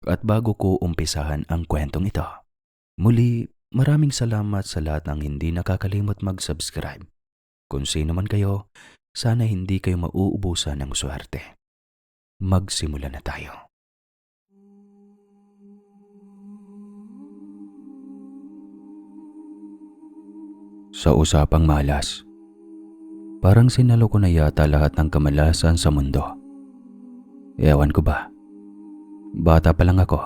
At bago ko umpisahan ang kwentong ito, muli maraming salamat sa lahat ng hindi nakakalimot mag-subscribe. Kung sino man kayo, sana hindi kayo mauubusan ng swerte. Magsimula na tayo. Sa usapang malas, parang sinalo ko na yata lahat ng kamalasan sa mundo. Ewan ko ba, bata pa lang ako,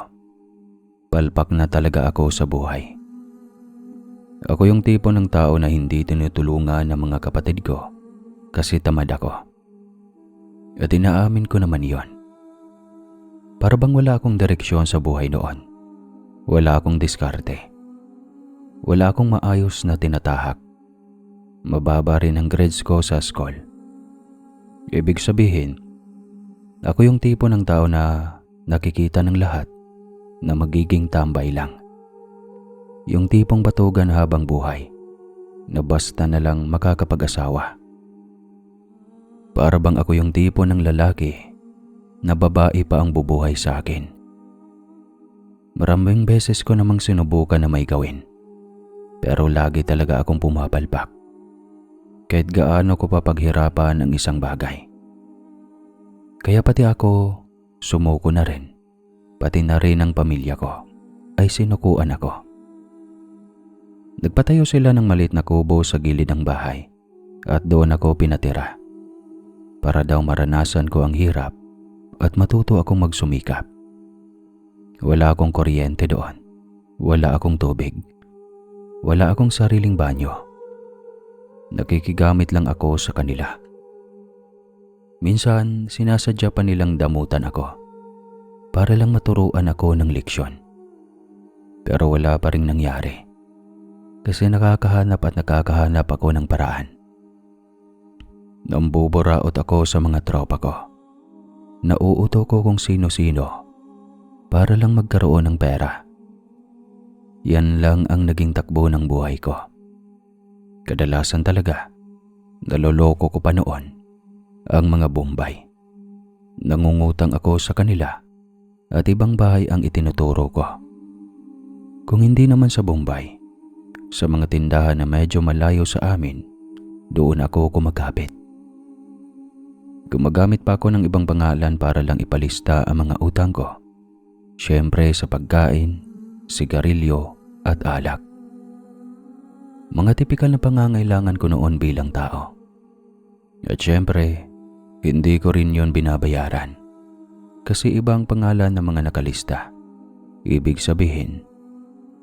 palpak na talaga ako sa buhay. Ako yung tipo ng tao na hindi tinutulungan ng mga kapatid ko kasi tamad ako. At inaamin ko naman yon. Para bang wala akong direksyon sa buhay noon. Wala akong diskarte. Wala akong maayos na tinatahak. Mababa rin ang grades ko sa school. Ibig sabihin, ako yung tipo ng tao na nakikita ng lahat na magiging tambay lang. Yung tipong batugan habang buhay na basta na lang makakapag-asawa. Para bang ako yung tipo ng lalaki na babae pa ang bubuhay sa akin. Maraming beses ko namang sinubukan na may gawin. Pero lagi talaga akong pumapalpak. Kahit gaano ko papaghirapan ang isang bagay. Kaya pati ako sumuko na rin. Pati na rin ang pamilya ko ay sinukuan ako. Nagpatayo sila ng maliit na kubo sa gilid ng bahay at doon ako pinatira. Para daw maranasan ko ang hirap at matuto akong magsumikap. Wala akong kuryente doon. Wala akong tubig. Wala akong sariling banyo. Nakikigamit lang ako sa kanila. Minsan, sinasadya pa nilang damutan ako para lang maturuan ako ng leksyon. Pero wala pa ring nangyari kasi nakakahanap ako ng paraan. Nambuburaot ako sa mga tropa ko. Nauuto ko kung sino-sino para lang magkaroon ng pera. Yan lang ang naging takbo ng buhay ko. Kadalasan talaga, naloloko ko pa noon ang mga Bombay. Nangungutang ako sa kanila at ibang bahay ang itinuturo ko. Kung hindi naman sa Bombay, sa mga tindahan na medyo malayo sa amin, doon ako kumagapit. Gumagamit pa ako ng ibang pangalan para lang ipalista ang mga utang ko. Siyempre sa pagkain, sigarilyo at alak. Mga tipikal na pangangailangan ko noon bilang tao. At siyempre, hindi ko rin yon binabayaran. Kasi iba ang pangalan ng mga nakalista. Ibig sabihin,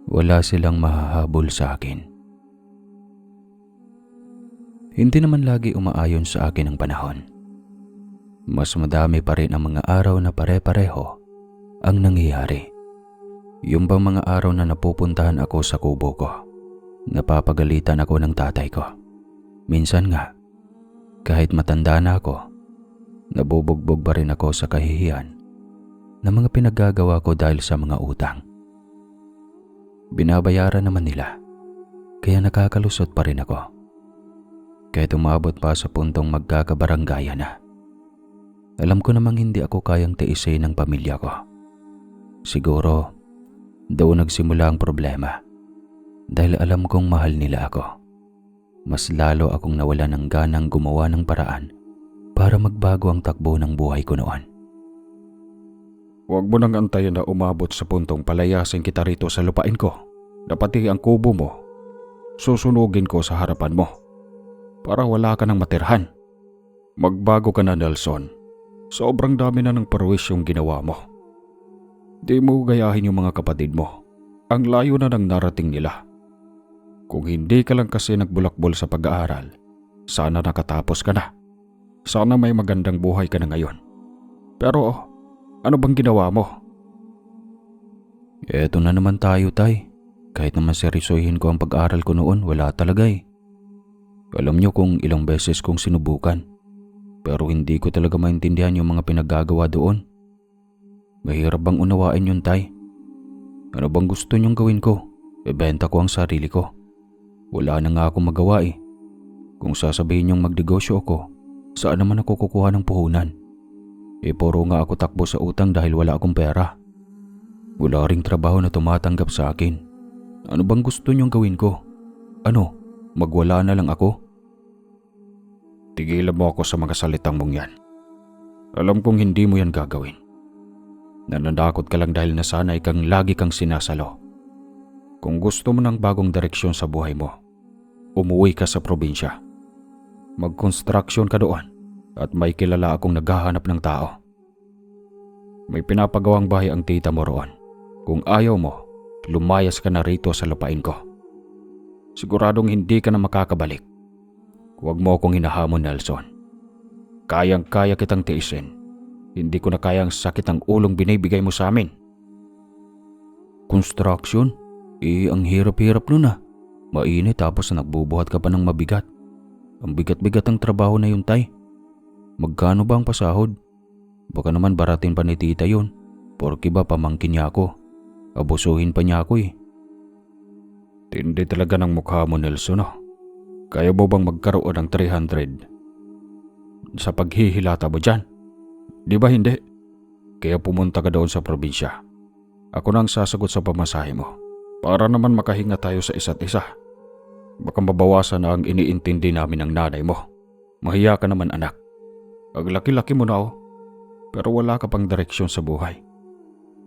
wala silang mahahabol sa akin. Hindi naman lagi umaayon sa akin ang panahon. Mas madami pa rin ang mga araw na pare-pareho ang nangyayari. Yung bang mga araw na napupuntahan ako sa kubo ko, napapagalitan ako ng tatay ko. Minsan nga, kahit matanda na ako, nabubugbog pa rin ako sa kahihiyan ng mga pinaggagawa ko dahil sa mga utang. Binabayaran naman nila, kaya nakakalusot pa rin ako. Kahit umabot pa sa puntong magkakabarangaya na. Alam ko namang hindi ako kayang tiisin ng pamilya ko. Siguro, doon nagsimula ang problema. Dahil alam kong mahal nila ako. Mas lalo akong nawalan ng ganang gumawa ng paraan para magbago ang takbo ng buhay ko noon. Huwag mo nang antayin na umabot sa puntong palayasin kita rito sa lupain ko. Na pati ang kubo mo, susunugin ko sa harapan mo. Para wala ka nang matirhan. Magbago ka na, Nelson. Sobrang dami na ng parwisyong ginawa mo. Di mo gayahin yung mga kapatid mo. Ang layo na ng narating nila. Kung hindi ka lang kasi nagbulakbol sa pag-aaral, sana nakatapos ka na. Sana may magandang buhay ka na ngayon. Pero ano bang ginawa mo? Eto na naman tayo, tay. Kahit naman seryosohin ko ang pag-aaral ko noon, wala talaga eh. Alam niyo kung ilang beses kong sinubukan. Pero hindi ko talaga maintindihan yung mga pinaggagawa doon. Mahirap bang unawain yun, tay? Ano bang gusto niyong gawin ko? Ibenta ko ang sarili ko. Wala na nga akong magawa eh. Kung sasabihin niyong magnegosyo ako, saan naman ako kukuha ng puhunan? Puro nga ako takbo sa utang dahil wala akong pera. Wala ring trabaho na tumatanggap sa akin. Ano bang gusto niyong gawin ko? Ano, magwala na lang ako? Tigilan mo ako sa mga salitang mong yan. Alam kong hindi mo yan gagawin. Nananakot ka lang dahil nasanay kang lagi kang sinasalo. Kung gusto mo ng bagong direksyon sa buhay mo, umuwi ka sa probinsya. Mag-construction ka doon at may kilala akong naghahanap ng tao. May pinapagawang bahay ang tita mo roon. Kung ayaw mo, lumayas ka na rito sa lupain ko. Siguradong hindi ka na makakabalik. Huwag mo akong hinahamon, Nelson. Kayang-kaya kitang tiisin. Hindi ko na kayang sakit ang ulong binibigay mo sa amin. Construction? Ang hirap-hirap nun ah. Mainit tapos nagbubuhat ka pa ng mabigat. Ang bigat-bigat ang trabaho na yun, tay. Magkano ba ang pasahod? Baka naman baratin pa ni tita yun. Porke ba pamangkin niya ako. Abusuhin pa niya ako eh. Tindi talaga ng mukha mo, Nelson. Kaya mo bang magkaroon ng 300 sa paghihilata mo dyan? Di ba hindi? Kaya pumunta ka doon sa probinsya. Ako nang sasagot sa pamasahe mo. Para naman makahinga tayo sa isa't isa. Baka mabawasan na ang iniintindi namin ng nanay mo. Mahiya ka naman, anak. Ang laki-laki mo na pero wala ka pang direksyon sa buhay.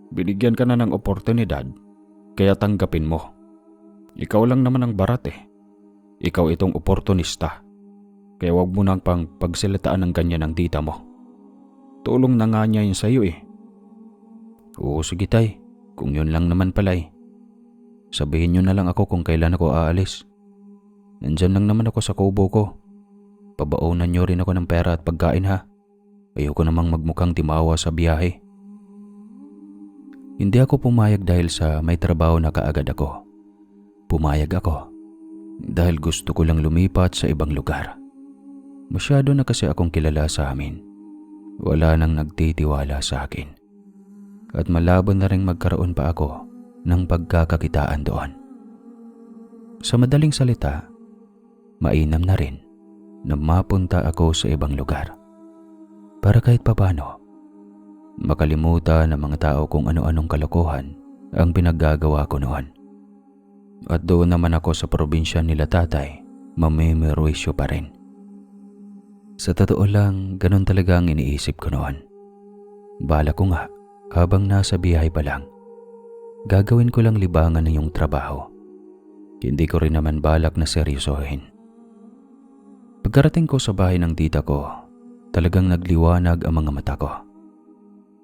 Binigyan ka na ng oportunidad, kaya tanggapin mo. Ikaw lang naman ang barat eh. Ikaw itong oportunista. Kaya wag mo nang pang pagsalitaan ng ganyan ng tita mo. Tulong na nga niya yun sa'yo eh. Oo, sige tay. Kung yun lang naman pala eh. Sabihin nyo na lang ako kung kailan ako aalis. Nandyan lang naman ako sa kubo ko. Pabaonan nyo rin ako ng pera at pagkain ha. Ayoko namang magmukhang timawa sa biyahe. Hindi ako pumayag dahil sa may trabaho na kaagad ako. Pumayag ako dahil gusto ko lang lumipat sa ibang lugar. Masyado na kasi akong kilala sa amin. Wala nang nagtitiwala sa akin. At malabo na rin magkaroon pa ako ng pagkakakitaan doon. Sa madaling salita, mainam na rin na mapunta ako sa ibang lugar. Para kahit papano, makalimutan ng mga tao kung ano-anong kalokohan ang pinaggagawa ko noon. At doon naman ako sa probinsya nila tatay, mamimerwisyo pa rin. Sa totoo lang, ganun talaga ang iniisip ko noon. Bala ko nga, habang nasa biyahe pa lang, gagawin ko lang libangan na yung trabaho. Hindi ko rin naman balak na seryosohin. Pagkarating ko sa bahay ng tita ko, talagang nagliwanag ang mga mata ko.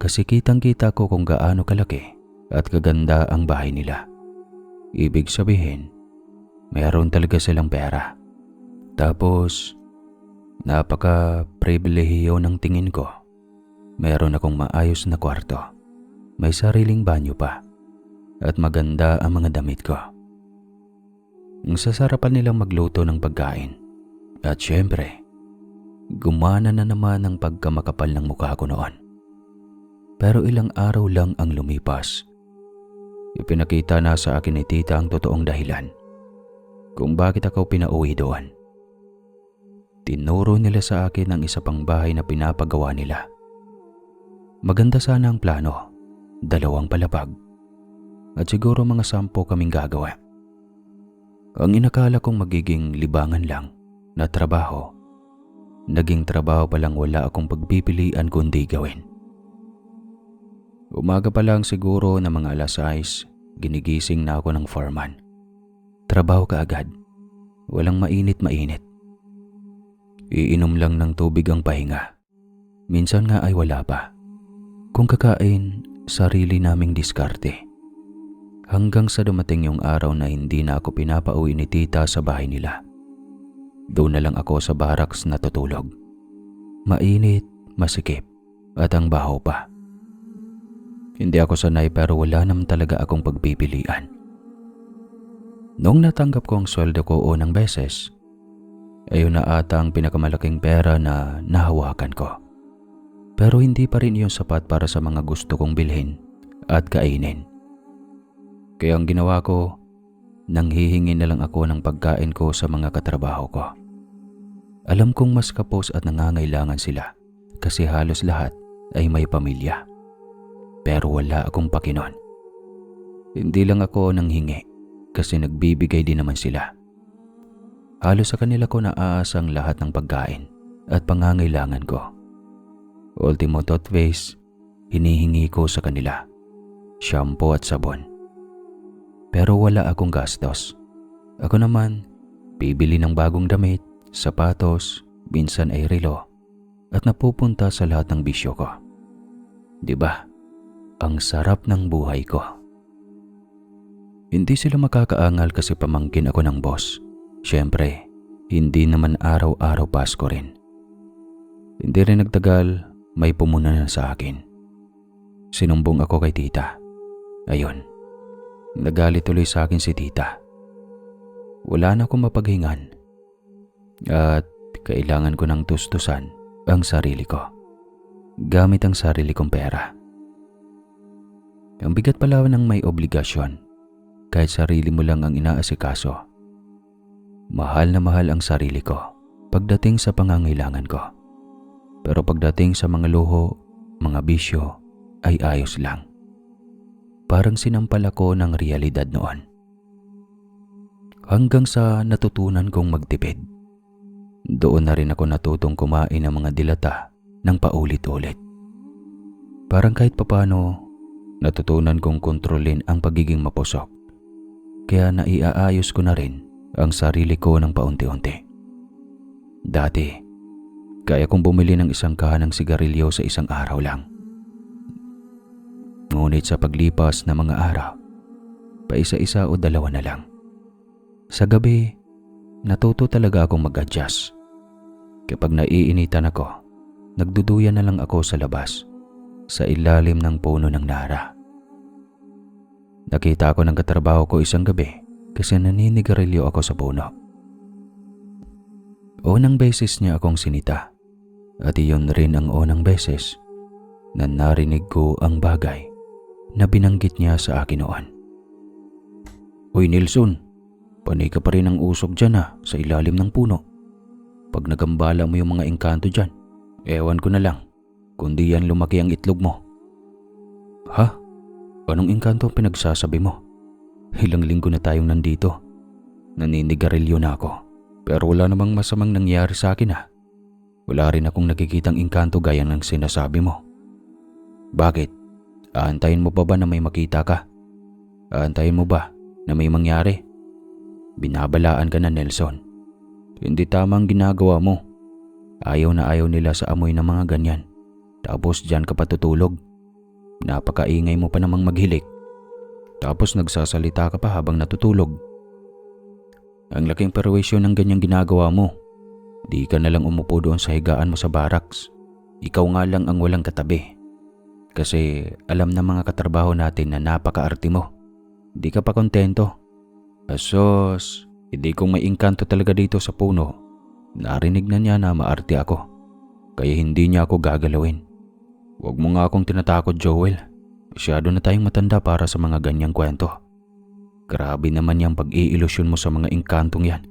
Kasi kitang-kita ko kung gaano kalaki at kaganda ang bahay nila. Ibig sabihin, mayroon talaga silang pera. Tapos, napaka-pribilehiyo ng tingin ko. Meron akong maayos na kwarto. May sariling banyo pa. At maganda ang mga damit ko. Ang sasarapan nilang magluto ng pagkain. At syempre, gumana na naman ang pagkamakapal ng mukha ko noon. Pero ilang araw lang ang lumipas. Ipinakita na sa akin ni tita ang totoong dahilan kung bakit ako pinauwi doon. Tinuro nila sa akin ang isa pang bahay na pinapagawa nila. Maganda sana ang plano, 2 palapag, at siguro mga 10 kaming gagawa. Ang inakala kong magiging libangan lang na trabaho, naging trabaho palang wala akong pagpipilian kundi gawin. Umaga pa lang siguro na mga 6:00, ginigising na ako ng foreman. Trabaho kaagad, walang mainit-mainit. Iinom lang ng tubig ang pahinga. Minsan nga ay wala pa. Kung kakain, sarili naming diskarte. Hanggang sa dumating yung araw na hindi na ako pinapauwi ni tita sa bahay nila. Doon na lang ako sa barracks natutulog. Mainit, masikip, at ang baho pa. Hindi ako sanay pero wala naman talaga akong pagpipilian. Noong natanggap ko ang sweldo ko unang beses, ayun na ata ang pinakamalaking pera na nahawakan ko. Pero hindi pa rin iyon sapat para sa mga gusto kong bilhin at kainin. Kaya ang ginawa ko, nanghihingi na lang ako ng pagkain ko sa mga katrabaho ko. Alam kong mas kapos at nangangailangan sila kasi halos lahat ay may pamilya. Pero wala akong pakinon. Hindi lang ako nanghingi kasi nagbibigay din naman sila. Halos sa kanila ko naaasang lahat ng pagkain at pangangailangan ko. Ultimo toothpaste, hinihingi ko sa kanila. Shampoo at sabon. Pero wala akong gastos. Ako naman, bibili ng bagong damit, sapatos, minsan ay relo, at napupunta sa lahat ng bisyo ko. 'Di ba? Ang sarap ng buhay ko. Hindi sila makakaangal kasi pamangkin ako ng boss. Siyempre, hindi naman araw-araw Pasko rin. Hindi rin nagtagal, may pumuna na sa akin. Sinumbong ako kay tita. Ayun, nagalit tuloy sa akin si tita. Wala na akong mapaghingan at kailangan ko ng tustusan ang sarili ko gamit ang sarili kong pera. Ang bigat pala ng may obligasyon kahit sarili mo lang ang inaasikaso. Mahal na mahal ang sarili ko pagdating sa pangangailangan ko. Pero pagdating sa mga luho, mga bisyo, ay ayos lang. Parang sinampal ako ng realidad noon. Hanggang sa natutunan kong magtipid. Doon na rin ako natutong kumain ng mga dilata ng paulit-ulit. Parang kahit papano, natutunan kong kontrolin ang pagiging mapusok. Kaya naiaayos ko na rin ang sarili ko ng paunti-unti. Dati, kaya kong bumili ng isang kahan ng sigarilyo sa isang araw lang. Ngunit sa paglipas ng mga araw, paisa-isa o dalawa na lang. Sa gabi, natuto talaga akong mag-adjust. Kapag naiinitan ako, nagduduyan na lang ako sa labas, sa ilalim ng puno ng nara. Nakita ko ng katrabaho ko isang gabi kasi naninigarilyo ako sa puno. Unang beses niya akong sinita at iyon rin ang unang beses na narinig ko ang bagay na binanggit niya sa akin noon. Uy Nelson, panay ka pa rin ang usok dyan sa ilalim ng puno. Pag nagambala mo yung mga engkanto dyan, ewan ko na lang, kundi yan lumaki ang itlog mo. Ha? Anong engkanto ang pinagsasabi mo? Ilang linggo na tayong nandito. Naninigarilyo na ako. Pero wala namang masamang nangyari sa akin Wala rin akong nakikitang engkanto gaya ng sinasabi mo. Bakit? Aantayin mo pa ba na may makita ka? Aantayin mo ba na may mangyari? Binabalaan ka na Nelson. Hindi tama ang ginagawa mo. Ayaw na ayaw nila sa amoy ng mga ganyan. Tapos dyan ka patutulog. Napakaingay mo pa namang maghilik. Tapos nagsasalita ka pa habang natutulog. Ang laking perwisyo ng ganyang ginagawa mo. Di ka na lang umupo doon sa higaan mo sa barracks. Ikaw nga lang ang walang katabi. Kasi alam ng mga katrabaho natin na napaka-arte mo. Di ka pa kontento. Asos, hindi kong may engkanto talaga dito sa puno. Narinig na niya na maarte ako. Kaya hindi niya ako gagalawin. Huwag mo nga akong tinatakot, Joel. Masyado na tayong matanda para sa mga ganyang kwento. Grabe naman yung pag-iilusyon mo sa mga engkantong yan.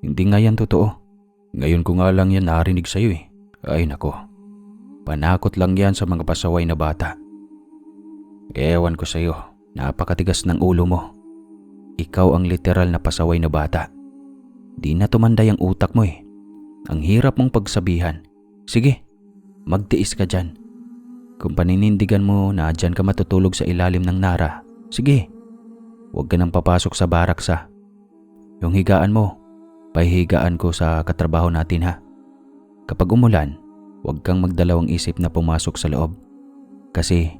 Hindi nga yan totoo. Ngayon ko nga lang yan narinig sa'yo Ay nako. Panakot lang yan sa mga pasaway na bata. Ewan ko sa'yo, napakatigas ng ulo mo. Ikaw ang literal na pasaway na bata. Di na tumanday ang utak mo Ang hirap mong pagsabihan. Sige, magtiis ka dyan. Kung paninindigan mo na dyan ka matutulog sa ilalim ng nara, sige, huwag ka nang papasok sa barracks Yung higaan mo, pahihigaan ko sa katrabaho natin Kapag umulan, huwag kang magdalawang isip na pumasok sa loob. Kasi,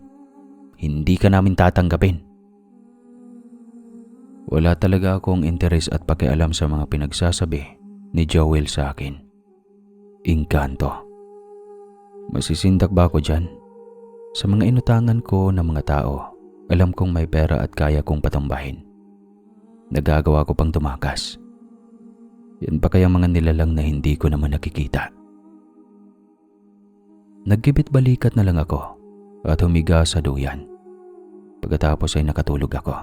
hindi ka namin tatanggapin. Wala talaga akong interes at pakialam sa mga pinagsasabi ni Joel sa akin. Engkanto. Masisindak ba ako dyan? Sa mga inutangan ko ng mga tao, alam kong may pera at kaya kong patambahin. Nagagawa ko pang tumakas. Yan pa kaya mga nilalang na hindi ko naman nakikita. Naggibit-balikat na lang ako at humiga sa duyan. Pagkatapos ay nakatulog ako.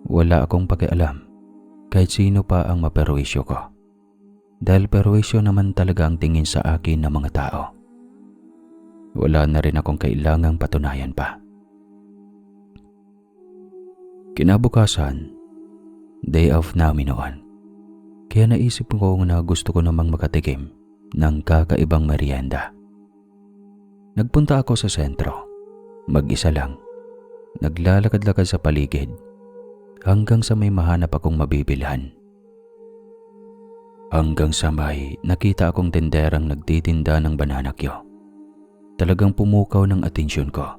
Wala akong pakialam kahit sino pa ang maperwisyo ko. Dahil perwisyo naman talaga ang tingin sa akin ng mga tao. Wala na rin akong kailangang patunayan pa. Kinabukasan, day off namin noon. Kaya naisip ko na gusto ko namang makatikim ng kakaibang merienda. Nagpunta ako sa sentro, mag-isa lang. Naglalakad-lakad sa paligid hanggang sa may mahanap akong mabibilhan. Hanggang sa may nakita akong tenderang nagtitinda ng bananakyo. Talagang pumukaw ng atensyon ko.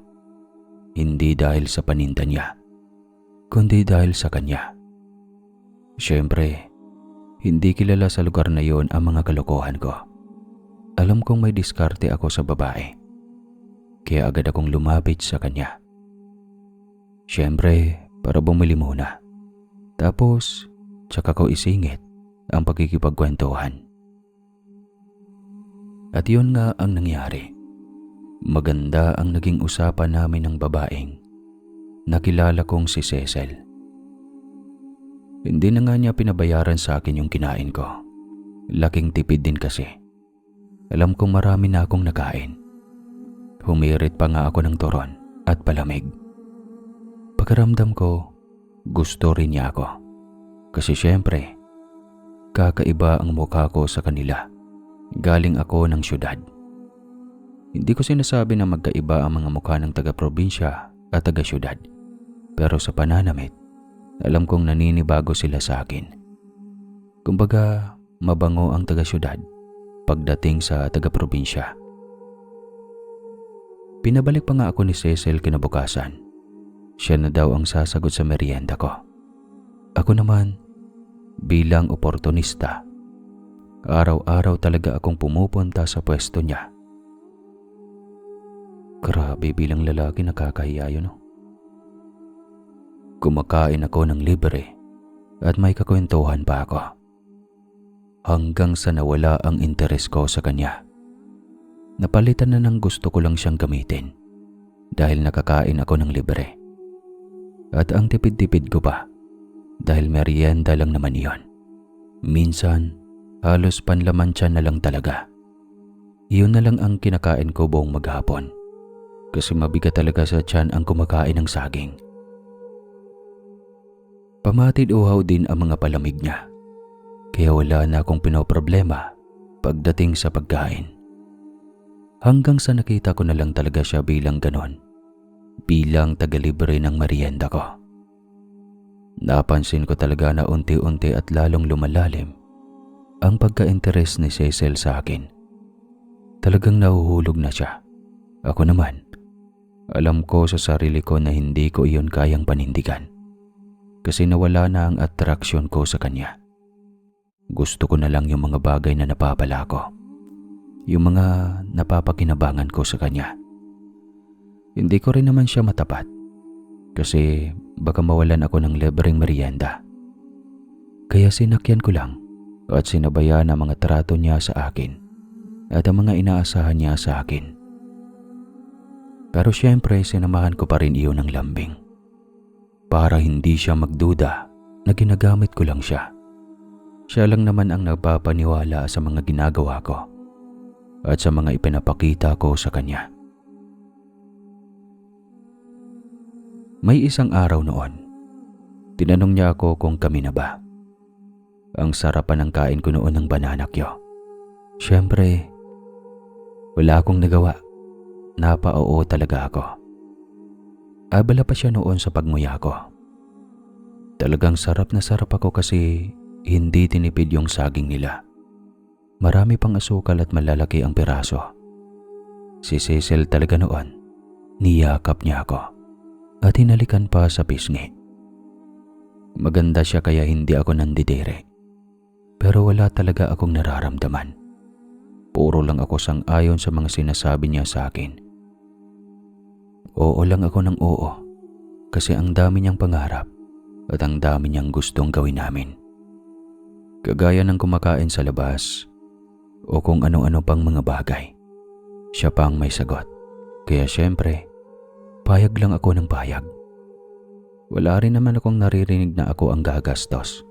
Hindi dahil sa paninda niya, kundi dahil sa kanya. Siyempre, hindi kilala sa lugar na yon ang mga kalokohan ko. Alam kong may diskarte ako sa babae. Kaya agad akong lumapit sa kanya. Siyempre, para bumili muna. Tapos, tsaka ko isingit ang pagkikipagkwentuhan. At yun nga ang nangyari. Maganda ang naging usapan namin ng babaeng nakilala kong si Cecil. Hindi na nga niya pinabayaran sa akin yung kinain ko. Laking tipid din kasi. Alam kong marami na akong nakain. Humirit pa nga ako ng turon at palamig. Pagkaramdam ko, gusto rin niya ako. Kasi syempre, kakaiba ang mukha ko sa kanila. Galing ako ng syudad. Hindi ko sinasabi na magkaiba ang mga mukha ng taga-probinsya at taga-syudad. Pero sa pananamit, alam kong naninibago sila sa akin. Kumbaga, mabango ang taga-syudad pagdating sa taga-probinsya. Pinabalik pa nga ako ni Cecil kinabukasan. Siya na daw ang sasagot sa merienda ko. Ako naman, bilang oportunista, araw-araw talaga akong pumupunta sa pwesto niya. Grabe bilang lalaki, nakakahiya yun, no? Kumakain ako ng libre at may kakwentuhan pa ako. Hanggang sa nawala ang interes ko sa kanya. Napalitan na ng gusto ko lang siyang gamitin dahil nakakain ako ng libre. At ang tipid-tipid ko pa dahil merienda lang naman iyon. Minsan, halos panlaman tiyan na lang talaga. Iyon na lang ang kinakain ko buong maghapon kasi mabigat talaga sa tiyan ang kumakain ng saging. Pamatid uhaw din ang mga palamig niya kaya wala na akong pinoproblema pagdating sa pagkain. Hanggang sa nakita ko na lang talaga siya bilang ganon, bilang taga-libre ng merienda ko. Napansin ko talaga na unti-unti at lalong lumalalim ang pagka-interes ni Cecil sa akin. Talagang nahuhulog na siya. Ako naman, alam ko sa sarili ko na hindi ko iyon kayang panindigan kasi nawala na ang atraksyon ko sa kanya. Gusto ko na lang yung mga bagay na napapala ko. Yung mga napapakinabangan ko sa kanya. Hindi ko rin naman siya matapat kasi baka mawalan ako ng libreng merienda. Kaya sinakyan ko lang at sinabayan ang mga trato niya sa akin at ang mga inaasahan niya sa akin. Pero syempre sinamahan ko pa rin iyon ng lambing para hindi siya magduda na ginagamit ko lang siya. Siya lang naman ang nagpapaniwala sa mga ginagawa ko at sa mga ipinapakita ko sa kanya. May isang araw noon, tinanong niya ako kung kami na ba. Ang sarapan ng kain ko noon ng bananakyo. Siyempre, wala akong nagawa. Napa-oo talaga ako. Abala pa siya noon sa pagmuya ko. Talagang sarap na sarap ako kasi hindi tinipid yung saging nila. Marami pang asukal at malalaki ang piraso. Si Cecil talaga noon, niyakap niya ako at hinalikan pa sa pisngi. Maganda siya kaya hindi ako nandidire. Pero wala talaga akong nararamdaman. Puro lang ako sang-ayon sa mga sinasabi niya sa akin. Oo lang ako ng oo kasi ang dami niyang pangarap at ang dami niyang gustong gawin namin. Kagaya ng kumakain sa labas o kung ano-ano pang mga bagay. Siya pa ang may sagot. Kaya syempre, payag lang ako ng payag. Wala rin naman akong naririnig na ako ang gagastos.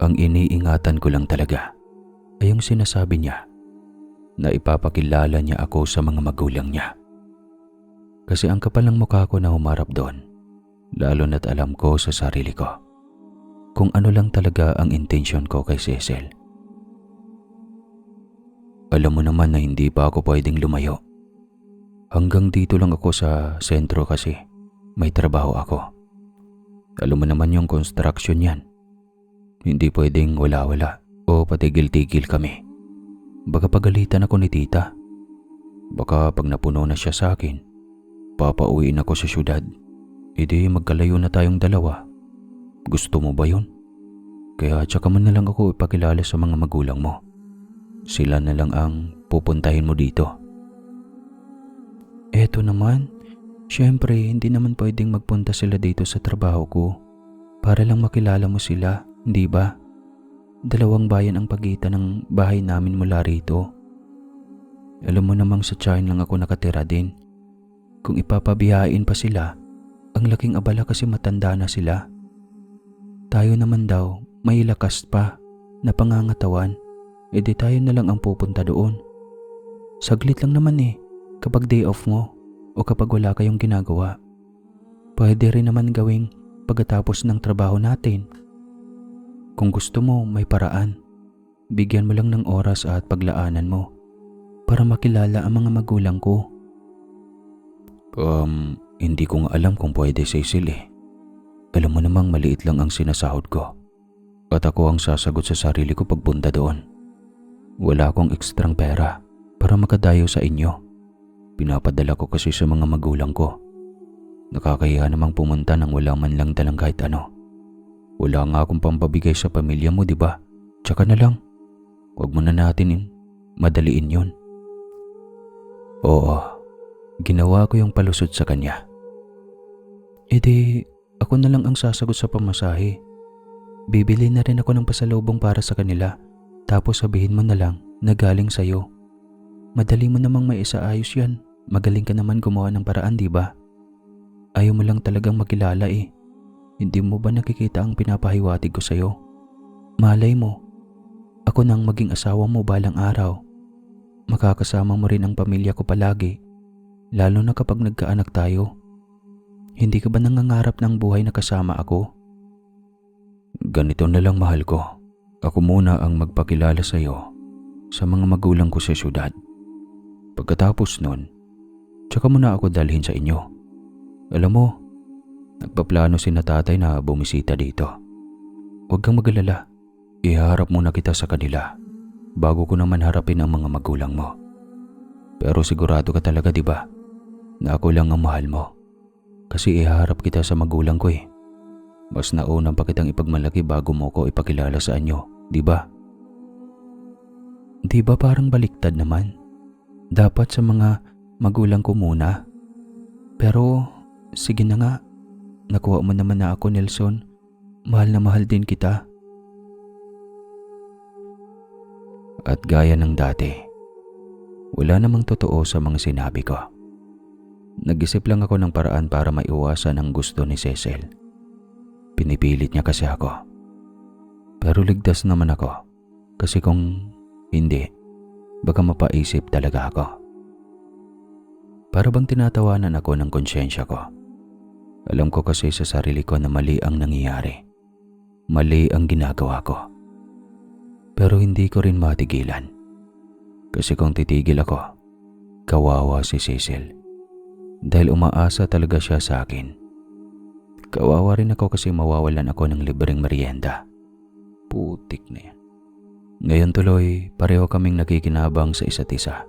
Ang iniingatan ko lang talaga ay yung sinasabi niya na ipapakilala niya ako sa mga magulang niya. Kasi ang kapal ng mukha ko na humarap doon Lalo na't alam ko sa sarili ko kung ano lang talaga ang intensyon ko kay Cecil. Alam mo naman na hindi pa ako pwedeng lumayo. Hanggang dito lang ako sa sentro kasi may trabaho ako. Alam mo naman yung construction yan. Hindi pwedeng wala-wala o patigil-tigil kami. Baka pagalitan ako ni tita. Baka pag napuno na siya sa akin, papauwiin ako sa syudad. Hindi magkalayo na tayong dalawa. Gusto mo ba yun? Kaya tsaka mo na lang ako ipakilala sa mga magulang mo. Sila na lang ang pupuntahin mo dito. Eto naman, syempre hindi naman pwedeng magpunta sila dito sa trabaho ko. Para lang makilala mo sila, hindi ba? 2 bayan ang pagitan ng bahay namin mula rito. Alam mo namang sa China lang ako nakatira din. Kung ipapabiyain pa sila, ang laking abala kasi matanda na sila. Tayo naman daw, may lakas pa na pangangatawan, edi tayo na lang ang pupunta doon. Saglit lang naman kapag day off mo o kapag wala kayong ginagawa. Pwede rin naman gawing pagkatapos ng trabaho natin. Kung gusto mo, may paraan. Bigyan mo lang ng oras at paglaanan mo para makilala ang mga magulang ko. Hindi ko nga alam kung pwede, Cecil Alam mo namang maliit lang ang sinasahod ko. At ako ang sasagot sa sarili ko pagpunta doon. Wala akong ekstrang pera para makadayo sa inyo. Pinapadala ko kasi sa mga magulang ko. Nakakahiya namang pumunta nang wala man lang dalang kahit ano. Wala nga akong pampabigay sa pamilya mo, di ba? Tsaka na lang, huwag mo na natin madaliin yun. Oo, ginawa ko yung palusot sa kanya. Ako na lang ang sasagot sa pamasahe. Bibili na rin ako ng pasalubong para sa kanila, tapos sabihin mo na lang na galing sa'yo. Madali mo namang may isaayos yan. Magaling ka naman gumawa ng paraan, di ba? Ayaw mo lang talagang makilala Hindi mo ba nakikita ang pinapahiwatig ko sa'yo? Malay mo, ako nang maging asawa mo balang araw. Makakasama mo rin ang pamilya ko palagi, lalo na kapag nagkaanak tayo. Hindi ka ba nangangarap ng buhay na kasama ako? Ganito na lang, mahal ko. Ako muna ang magpakilala sa iyo sa mga magulang ko sa syudad. Pagkatapos nun, tsaka mo na ako dalhin sa inyo. Alam mo, nagpaplano si na tatay na bumisita dito. Huwag kang magalala. Iharap muna kita sa kanila bago ko naman harapin ang mga magulang mo. Pero sigurado ka talaga, di ba, na ako lang ang mahal mo? Kasi iharap kita sa magulang ko Mas naunang pa kitang ipagmalaki bago mo ko ipakilala sa inyo, di ba? Di ba parang baliktad naman? Dapat sa mga magulang ko muna. Pero sige na nga, nakuha mo naman na ako, Nelson. Mahal na mahal din kita. At gaya ng dati, wala namang totoo sa mga sinabi ko. Nag-isip lang ako ng paraan para maiwasan ang gusto ni Cecil. Pinipilit niya kasi ako. Pero ligtas naman ako kasi kung hindi, baka mapaisip talaga ako. Para bang tinatawanan ako ng konsyensya ko. Alam ko kasi sa sarili ko na mali ang nangyayari. Mali ang ginagawa ko. Pero hindi ko rin matigilan. Kasi kung titigil ako, kawawa si Cecil. Dahil umaasa talaga siya sa akin. Kawawa rin ako kasi mawawalan ako ng libreng merienda. Putik na yan. Ngayon tuloy, pareho kaming nakikinabang sa isa't isa.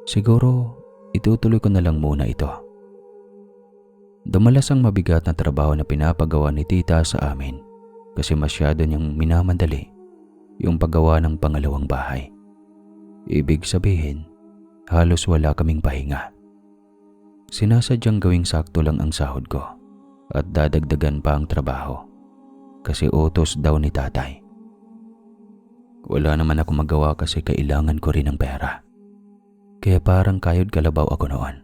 Siguro, itutuloy ko na lang muna ito. Dumalas ang mabigat na trabaho na pinapagawa ni tita sa amin kasi masyado niyang minamandali yung paggawa ng pangalawang bahay. Ibig sabihin, halos wala kaming pahinga. Sinasadyang gawing sakto lang ang sahod ko at dadagdagan pa ang trabaho kasi utos daw ni tatay. Wala naman ako magawa kasi kailangan ko rin ng pera. Kaya parang kayod kalabaw ako noon.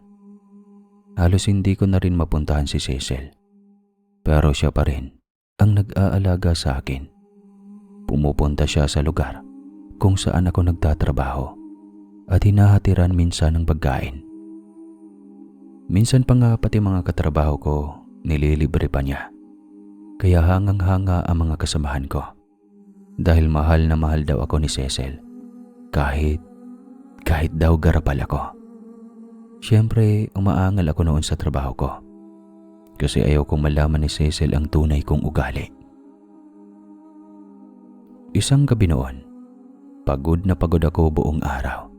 Halos hindi ko na rin mapuntahan si Cecil. Pero siya pa rin ang nag-aalaga sa akin. Pumupunta siya sa lugar kung saan ako nagtatrabaho at hinahatiran minsan ng pagkain. Minsan pa nga pati mga katrabaho ko nililibre pa niya. Kaya hangang-hanga ang mga kasamahan ko. Dahil mahal na mahal daw ako ni Cecil. Kahit daw garapal ako. Siyempre, umaangal ako noon sa trabaho ko. Kasi ayaw kong malaman ni Cecil ang tunay kong ugali. Isang gabi noon, pagod na pagod ako buong araw.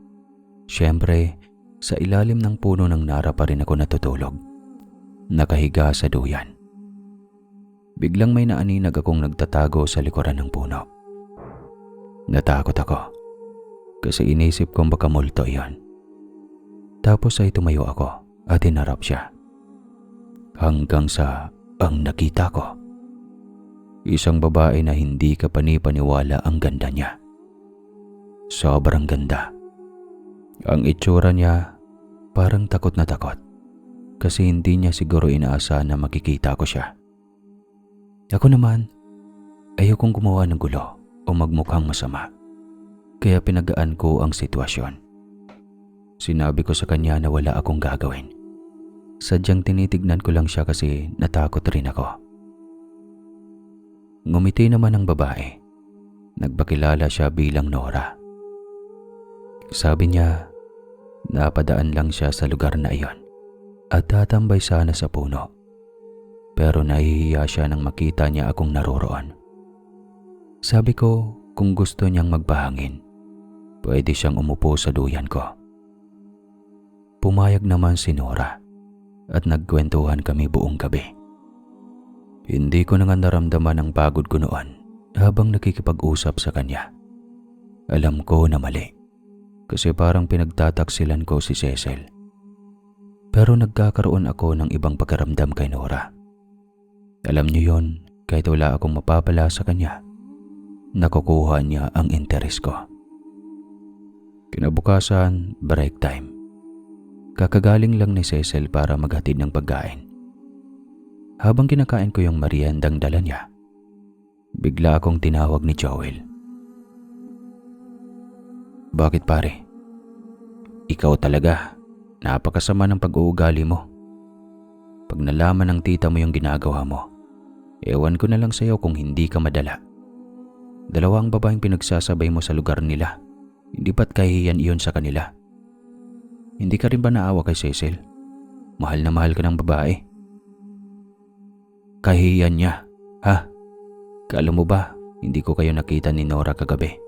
Siyempre, sa ilalim ng puno ng nara pa rin ako natutulog. Nakahiga sa duyan. Biglang may naaninag akong nagtatago sa likuran ng puno. Natakot ako kasi inisip kong baka multo iyon. Tapos ay tumayo ako at hinarap siya. Hanggang sa ang nakita ko. Isang babae na hindi ka panipaniwala ang ganda niya. Sobrang ganda. Ang itsura niya parang takot na takot kasi hindi niya siguro inaasahan na makikita ko siya. Ako naman, ayokong gumawa ng gulo o magmukhang masama. Kaya pinagaan ko ang sitwasyon. Sinabi ko sa kanya na wala akong gagawin. Sadyang tinitignan ko lang siya kasi natakot rin ako. Ngumiti naman ang babae. Nagpakilala siya bilang Nora. Sabi niya, napadaan lang siya sa lugar na iyon at tatambay sana sa puno. Pero nahihiya siya nang makita niya akong naroroon. Sabi ko kung gusto niyang magpahangin, pwede siyang umupo sa duyan ko. Pumayag naman si Nora at nagkwentuhan kami buong gabi. Hindi ko na nga naramdaman ang pagod ko noon habang nakikipag-usap sa kanya. Alam ko na mali kasi parang pinagtataksilan ko si Cecil. Pero nagkakaroon ako ng ibang pakiramdam kay Nora. Alam niyo yon, kahit wala akong mapapala sa kanya, nakukuha niya ang interes ko. Kinabukasan, break time. Kakagaling lang ni Cecil para maghatid ng pagkain. Habang kinakain ko yung meriendang dala niya, bigla akong tinawag ni Joel. Bakit pare? Ikaw talaga, napakasama ng pag-uugali mo. Pag nalaman ng tita mo yung ginagawa mo, ewan ko na lang sa'yo kung hindi ka madala. Dalawang babaeng pinagsasabay mo sa lugar nila, hindi ba't kahihiyan iyon sa kanila? Hindi ka rin ba naawa kay Cecil? Mahal na mahal ka ng babae. Kahihiyan niya, ha? Kala mo ba, hindi ko kayo nakita ni Nora kagabi?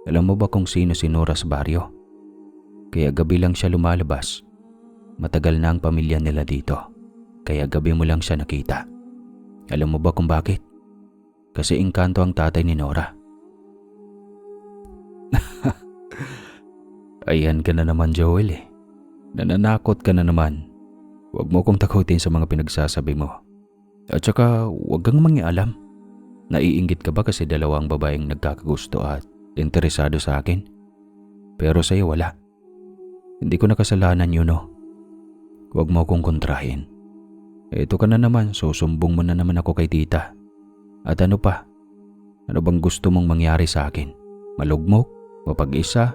Alam mo ba kung sino si Nora sa baryo? Kaya gabi lang siya lumalabas. Matagal na ang pamilya nila dito, kaya gabi mo lang siya nakita. Alam mo ba kung bakit? Kasi engkanto ang tatay ni Nora. Ayan ka na naman, Joel eh. Nananakot ka na naman. Huwag mo kong takutin sa mga pinagsasabi mo. At saka huwag kang mangialam. Naiinggit ka ba kasi dalawang babaeng nagkakagusto at interesado sa akin? Pero sa'yo wala. Hindi ko nakasalanan yun, no? Huwag mo kong kontrahin. Ito ka na naman, susumbong mo na naman ako kay tita. At ano pa? Ano bang gusto mong mangyari sa akin? Malugmok? Mapag-isa?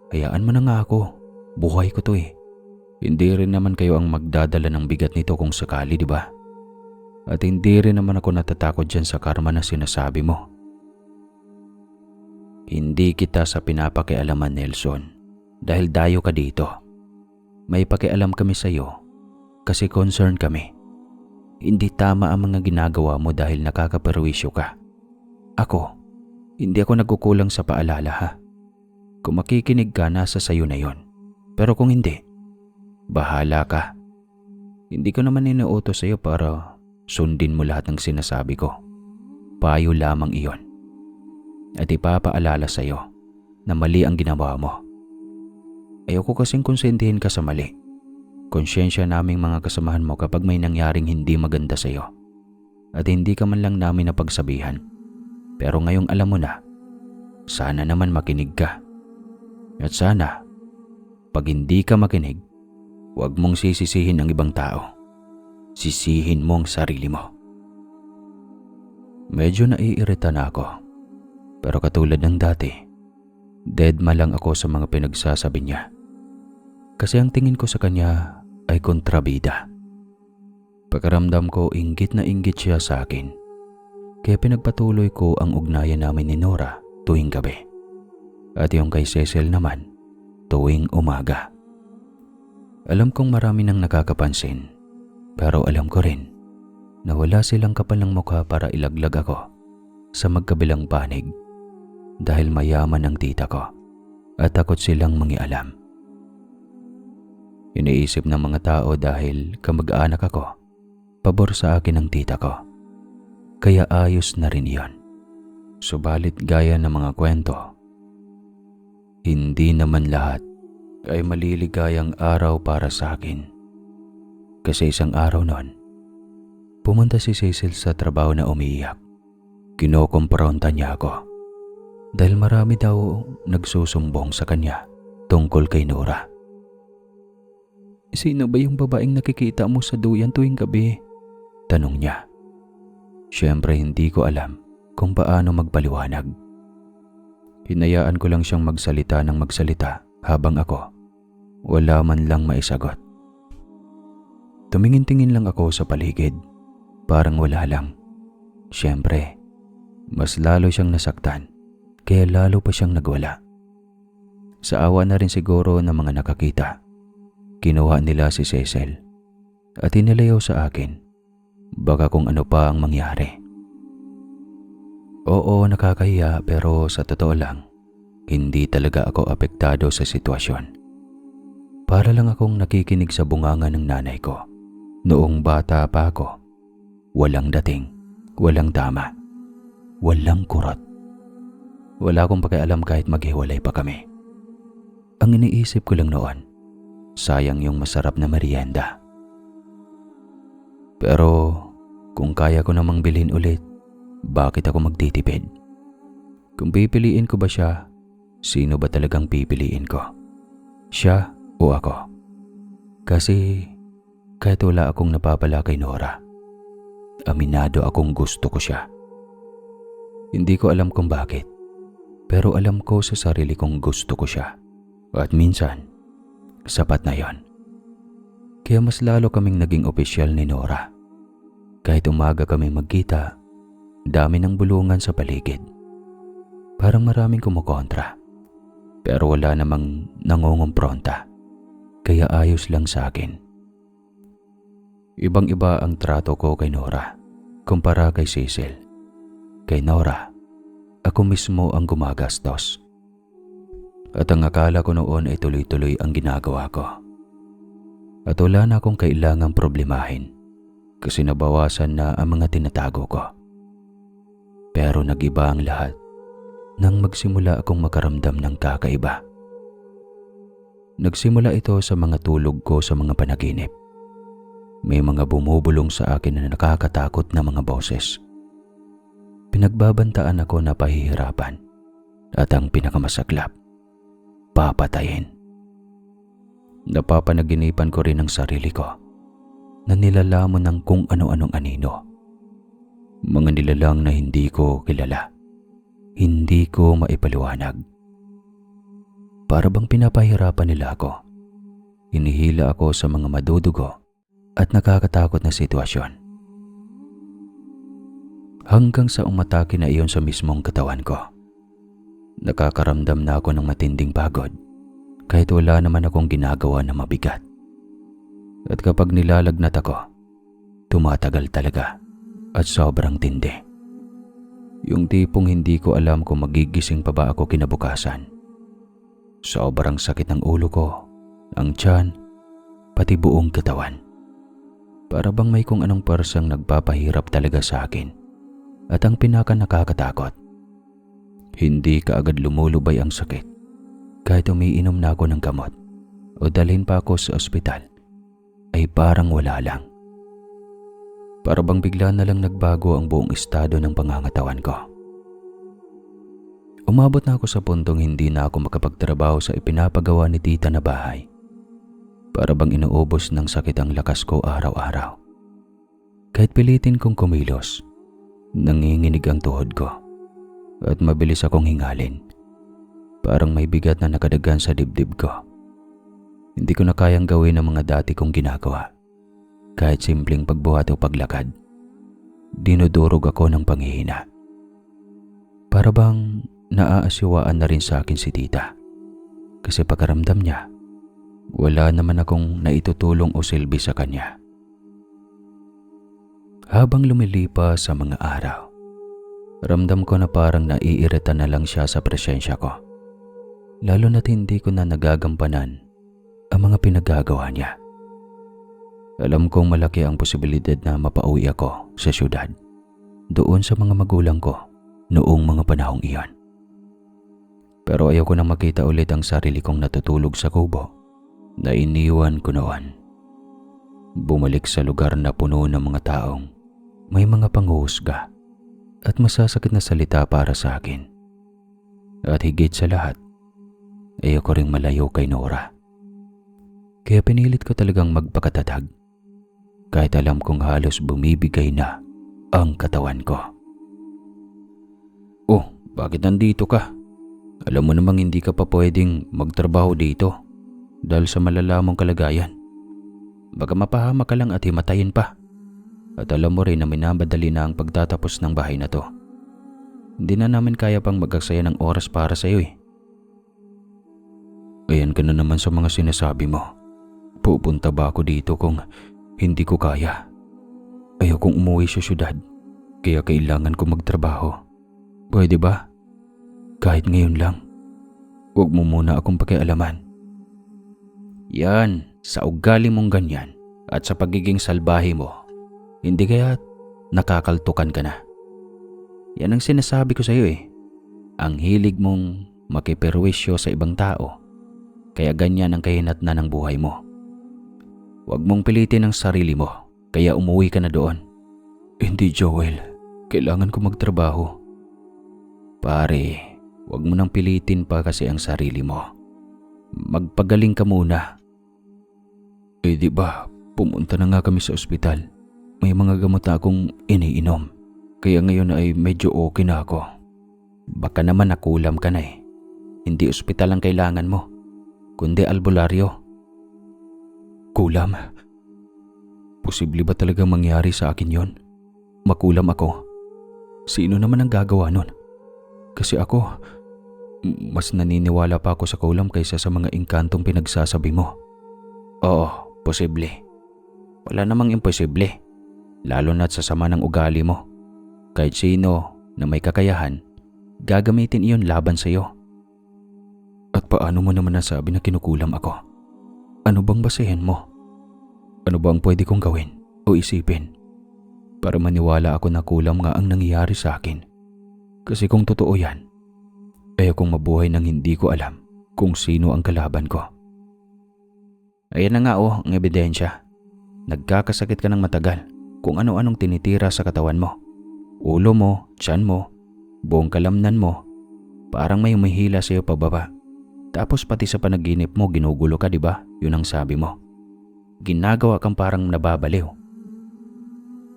Hayaan mo na nga ako. Buhay ko to eh. Hindi rin naman kayo ang magdadala ng bigat nito kung sakali, di ba? At hindi rin naman ako natatakot dyan sa karma na sinasabi mo. Hindi kita sa pinapakialaman, Nelson. Dahil dayo ka dito. May pakialam kami sa'yo kasi concerned kami. Hindi tama ang mga ginagawa mo dahil nakakaperwisyo ka. Ako, hindi ako nagkukulang sa paalala ha. Kung makikinig ka, nasa sayo na yon. Pero kung hindi, bahala ka. Hindi ko naman inuutos sa'yo para sundin mo lahat ng sinasabi ko. Payo lamang iyon. At ipapaalala sa'yo na mali ang ginawa mo. Ayoko kasing konsentihin ka sa mali. Konsyensya naming mga kasamahan mo kapag may nangyaring hindi maganda sa'yo. At hindi ka man lang namin napagsabihan. Pero ngayong alam mo na, sana naman makinig ka. At sana, pag hindi ka makinig, huwag mong sisisihin ang ibang tao. Sisihin mo ang sarili mo. Medyo naiirita na ako. Pero katulad ng dati, deadma lang ako sa mga pinagsasabi niya. Kasi ang tingin ko sa kanya ay kontrabida. Pakiramdam ko inggit na inggit siya sa akin. Kaya pinagpatuloy ko ang ugnayan namin ni Nora tuwing gabi. At yung kay Cecil naman tuwing umaga. Alam kong marami nang nakakapansin, pero alam ko rin na wala silang kapal ng mukha para ilaglag ako sa magkabilang panig dahil mayaman ang tita ko at takot silang mangialam. Iniisip ng mga tao dahil kamag-anak ako, pabor sa akin ang tita ko. Kaya ayos na rin iyon. Subalit gaya ng mga kwento, hindi naman lahat ay maliligayang araw para sa akin. Kasi isang araw noon, pumunta si Cecil sa trabaho na umiiyak. Kinokompronta niya ako dahil marami daw nagsusumbong sa kanya tungkol kay Nora. "Sino ba yung babaeng nakikita mo sa duyan tuwing gabi?" tanong niya. Siyempre hindi ko alam kung paano magpaliwanag. Hinayaan ko lang siyang magsalita ng magsalita habang ako wala man lang maisagot. Tumingin-tingin lang ako sa paligid, parang wala lang. Siyempre, mas lalo siyang nasaktan, kaya lalo pa siyang nagwala. Sa awa na rin siguro ng mga nakakita, kinuha nila si Cecil at inilayaw sa akin. Baka kung ano pa ang mangyari. Oo, nakakahiya pero sa totoo lang, hindi talaga ako apektado sa sitwasyon. Para lang akong nakikinig sa bunganga ng nanay ko. Noong bata pa ako, walang dating, walang tama, walang kurot. Wala akong pakialam kahit maghiwalay pa kami. Ang iniisip ko lang noon, sayang yung masarap na merienda. Pero kung kaya ko namang bilhin ulit, bakit ako magtitipid? Kung pipiliin ko ba siya, sino ba talagang pipiliin ko? Siya o ako? Kasi kahit wala akong napapala kay Nora, aminado akong gusto ko siya. Hindi ko alam kung bakit, pero alam ko sa sarili kong gusto ko siya. At minsan, sapat na yon. Kaya mas lalo kaming naging opisyal ni Nora. Kahit umaga kami magkita, dami ng bulungan sa paligid. Parang maraming kumukontra, pero wala namang nangungumpronta. Kaya ayos lang sa akin. Ibang-iba ang trato ko kay Nora kumpara kay Cecil. Kay Nora, ako mismo ang gumagastos. At ang akala ko noon ay tuloy-tuloy ang ginagawa ko. At wala na akong kailangang problemahin kasi nabawasan na ang mga tinatago ko. Pero nag-iba ang lahat nang magsimula akong makaramdam ng kakaiba. Nagsimula ito sa mga tulog ko sa mga panaginip. May mga bumubulong sa akin na nakakatakot na mga boses. Pinagbabantaan ako na pahihirapan at ang pinakamasaklap, papatayin. Napapanaginipan ko rin ang sarili ko na nilalamon ng kung ano-anong anino. Mga nilalang na hindi ko kilala, hindi ko maipaliwanag. Para bang pinapahirapan nila ako. Hinihila ako sa mga madudugo at nakakatakot na sitwasyon. Hanggang sa umatake na iyon sa mismong katawan ko. Nakakaramdam na ako ng matinding pagod kahit wala naman akong ginagawa na mabigat. At kapag nilalagnat ako, tumatagal talaga at sobrang tindi. Yung tipong hindi ko alam kung magigising pa ba ako kinabukasan. Sobrang sakit ng ulo ko, ang tiyan, pati buong katawan. Para bang may kung anong persang nagpapahirap talaga sa akin. At ang pinaka nakakatakot, hindi kaagad lumulubay ang sakit. Kahit umiinom na ako ng gamot o dalhin pa ako sa ospital, ay parang wala lang. Para bang bigla na lang nagbago ang buong estado ng pangangatawan ko. Umabot na ako sa puntong hindi na ako makapagtrabaho sa ipinapagawa ni tita na bahay. Para bang inuubos ng sakit ang lakas ko araw-araw. Kahit pilitin kong kumilos, nanginginig ang tuhod ko at mabilis akong hingalin. Parang may bigat na nakadagan sa dibdib ko. Hindi ko na kayang gawin ang mga dati kong ginagawa. Kahit simpleng pagbuhat o paglakad, dinudurog ako ng panghihina. Para bang naaasiwaan na rin sa akin si tita. Kasi pakaramdam niya, wala naman akong naitutulong o silbi sa kanya. Habang lumilipas sa mga araw, ramdam ko na parang naiirita na lang siya sa presensya ko. Lalo na't hindi ko na nagagampanan ang mga pinagagawa niya. Alam kong malaki ang posibilidad na mapauwi ako sa syudad, doon sa mga magulang ko noong mga panahong iyon. Pero ayaw ko nang makita ulit ang sarili kong natutulog sa kubo na iniwan ko noon. Bumalik sa lugar na puno ng mga taong may mga panghuhusga at masasakit na salita para sa akin. At higit sa lahat, ayaw ko ring malayo kay Nora. Kaya pinilit ko talagang magpakatatag, kahit alam kong halos bumibigay na ang katawan ko. Oh, bakit nandito ka? Alam mo namang hindi ka pa pwedeng magtrabaho dito dahil sa malalamong kalagayan. Baka mapahama ka lang at himatayin pa. At alam mo rin na minabadali na ang pagtatapos ng bahay na to. Hindi na namin kaya pang magaksaya ng oras para sa iyo eh. Ayan ka na naman sa mga sinasabi mo. Pupunta ba ako dito kung hindi ko kaya? Ayaw kong umuwi sa syudad, kaya kailangan ko magtrabaho. Pwede ba? Kahit ngayon lang. Huwag mo muna akong pakialaman. Yan, sa ugali mong ganyan at sa pagiging salbahe mo, hindi kaya nakakaltukan ka na. Yan ang sinasabi ko sa iyo eh. Ang hilig mong makiperwisyo sa ibang tao, kaya ganyan ang kahinatnan ng buhay mo. Huwag mong pilitin ang sarili mo, kaya umuwi ka na doon. Hindi, Joel. Kailangan ko magtrabaho. Pare, huwag mo nang pilitin pa kasi ang sarili mo. Magpagaling ka muna. Eh di ba, pumunta na nga kami sa ospital. May mga gamot na akong iniinom. Kaya ngayon ay medyo okay na ako. Baka naman nakulam ka na eh. Hindi ospital ang kailangan mo, kundi albularyo. Kulam? Posible ba talagang mangyari sa akin yon? Makulam ako? Sino naman ang gagawa nun? Kasi ako, mas naniniwala pa ako sa kulam kaysa sa mga engkantong pinagsasabi mo. Oo, posible. Wala namang imposible. Lalo na't sa sama ng ugali mo. Kahit sino na may kakayahan, gagamitin iyon laban sa iyo. At paano mo naman nasabi na kinukulam ako? Ano bang basehin mo? Ano ba ang pwede kong gawin o isipin para maniwala ako na kulam nga ang nangyayari sa akin? Kasi kung totoo yan, ayaw kong mabuhay nang hindi ko alam kung sino ang kalaban ko. Ayan na nga ang ebidensya. Nagkakasakit ka ng matagal kung ano-anong tinitira sa katawan mo. Ulo mo, tiyan mo, buong kalamnan mo, parang may humihila sa iyo pababa. Tapos pati sa panaginip mo ginugulo ka, di ba? Yun ang sabi mo. Ginagawa kang parang nababaliw.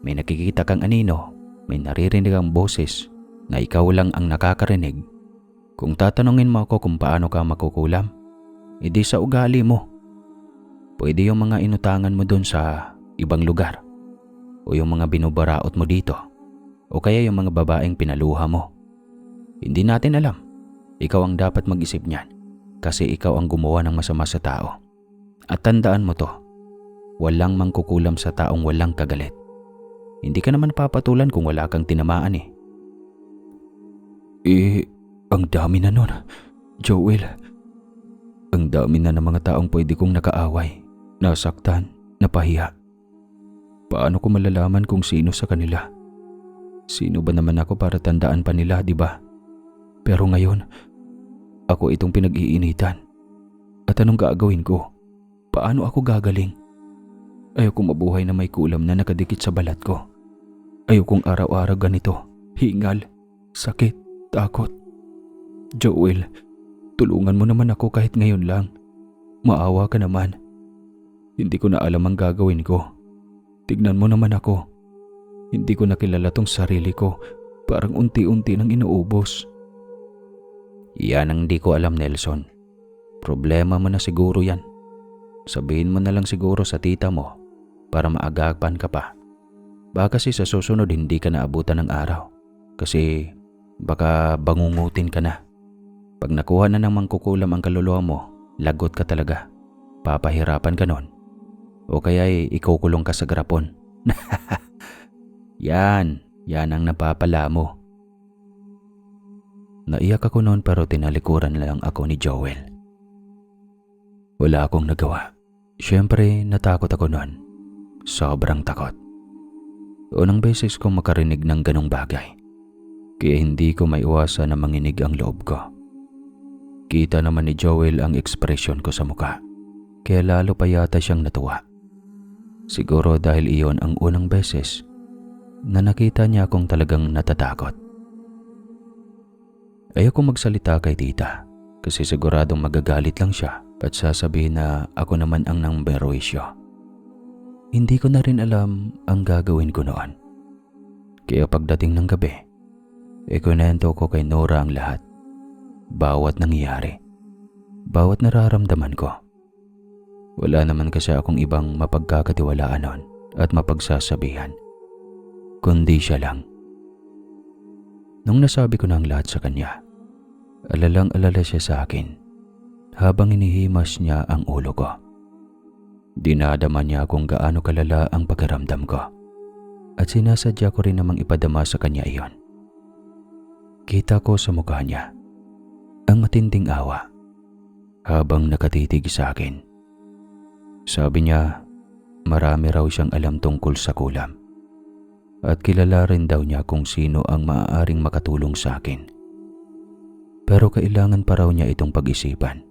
May nakikita kang anino, may naririnig kang boses na ikaw lang ang nakakarinig. Kung tatanungin mo ako kung paano ka makukulam, edi sa ugali mo. Pwede yung mga inutangan mo dun sa ibang lugar, o yung mga binubaraot mo dito, o kaya yung mga babaeng pinaluha mo. Hindi natin alam. Ikaw ang dapat mag-isip niyan. Kasi ikaw ang gumawa ng masama sa tao. At tandaan mo to, walang mangkukulam sa taong walang kagalit. Hindi ka naman papatulan kung wala kang tinamaan eh. Ang dami na nun, Joel. Ang dami na ng mga taong pwede kong nakaaway, nasaktan, napahiya. Paano ko malalaman kung sino sa kanila? Sino ba naman ako para tandaan pa nila, di ba? Pero ngayon, ako itong pinag-iinitan. At anong gagawin ko? Paano ako gagaling? Ayaw kong mabuhay na may kulam na nakadikit sa balat ko. Ayaw kong araw-araw ganito. Hingal, sakit, takot. Joel, tulungan mo naman ako kahit ngayon lang. Maawa ka naman. Hindi ko na alam ang gagawin ko. Tignan mo naman ako. Hindi ko nakilala tong sarili ko. Parang unti-unti nang inuubos. Yan ang di ko alam, Nelson. Problema mo na siguro yan. Sabihin mo na lang siguro sa tita mo para maagapan ka pa. Baka kasi sa susunod hindi ka naabutan ng araw kasi baka bangungutin ka na. Pag nakuha na ng mangkukulam ang kaluluwa mo, lagot ka talaga. Papahirapan ka nun. O kaya ikukulong ka sa garapon. Yan ang napapala mo. Naiyak ako noon pero tinalikuran lang ako ni Joel. Wala akong nagawa. Siyempre natakot ako noon. Sobrang takot. Unang beses kong makarinig ng ganong bagay. Kaya hindi ko maiwasan na manginig ang loob ko. Kita naman ni Joel ang ekspresyon ko sa muka. Kaya lalo pa yata siyang natuwa. Siguro dahil iyon ang unang beses na nakita niya akong talagang natatakot. Ayoko magsalita kay tita kasi siguradong magagalit lang siya at sasabihin na ako naman ang namberwisyo. Hindi ko na rin alam ang gagawin ko noon. Kaya pagdating ng gabi, ikunento ko kay Nora ang lahat. Bawat nangyayari, bawat nararamdaman ko. Wala naman kasi akong ibang mapagkakatiwalaan noon at mapagsasabihan, kundi siya lang. Nung nasabi ko na ang lahat sa kanya, alalang-alala siya sa akin habang inihimas niya ang ulo ko. Dinadama niya kung gaano kalala ang pakiramdam ko at sinasadya ko rin namang ipadama sa kanya iyon. Kita ko sa mukha niya ang matinding awa habang nakatitig sa akin. Sabi niya, marami raw siyang alam tungkol sa kulam at kilala rin daw niya kung sino ang maaaring makatulong sa akin. Pero kailangan pa raw niya itong pag-isipan.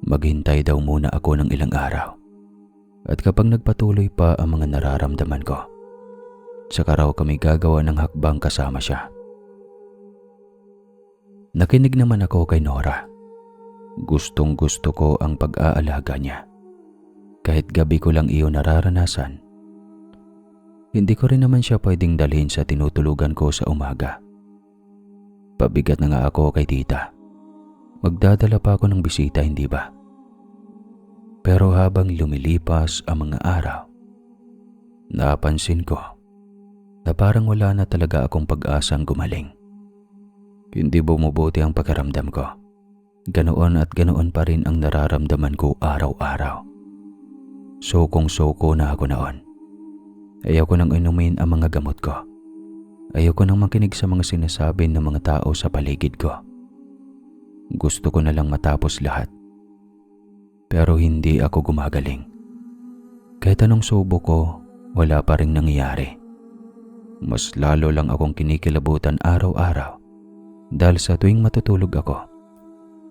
Maghintay daw muna ako ng ilang araw at kapag nagpatuloy pa ang mga nararamdaman ko, saka raw kami gagawa ng hakbang kasama siya. Nakinig naman ako kay Nora. Gustong-gusto ko ang pag-aalaga niya. Kahit gabi ko lang iyon nararanasan, hindi ko rin naman siya pwedeng dalhin sa tinutulugan ko sa umaga. Pabigat na nga ako kay tita. Magdadala pa ako ng bisita, hindi ba? Pero habang lumilipas ang mga araw, napansin ko na parang wala na talaga akong pag-asang gumaling. Hindi bumubuti ang pakiramdam ko. Ganoon at ganoon pa rin ang nararamdaman ko araw-araw. Sukong-suko na ako noon. Ayaw ko nang inumin ang mga gamot ko. Ayaw ko nang makinig sa mga sinasabi ng mga tao sa paligid ko. Gusto ko na lang matapos lahat. Pero hindi ako gumagaling. Kahit anong subo ko, wala pa ring nangyayari. Mas lalo lang akong kinikilabutan araw-araw dahil sa tuwing matutulog ako,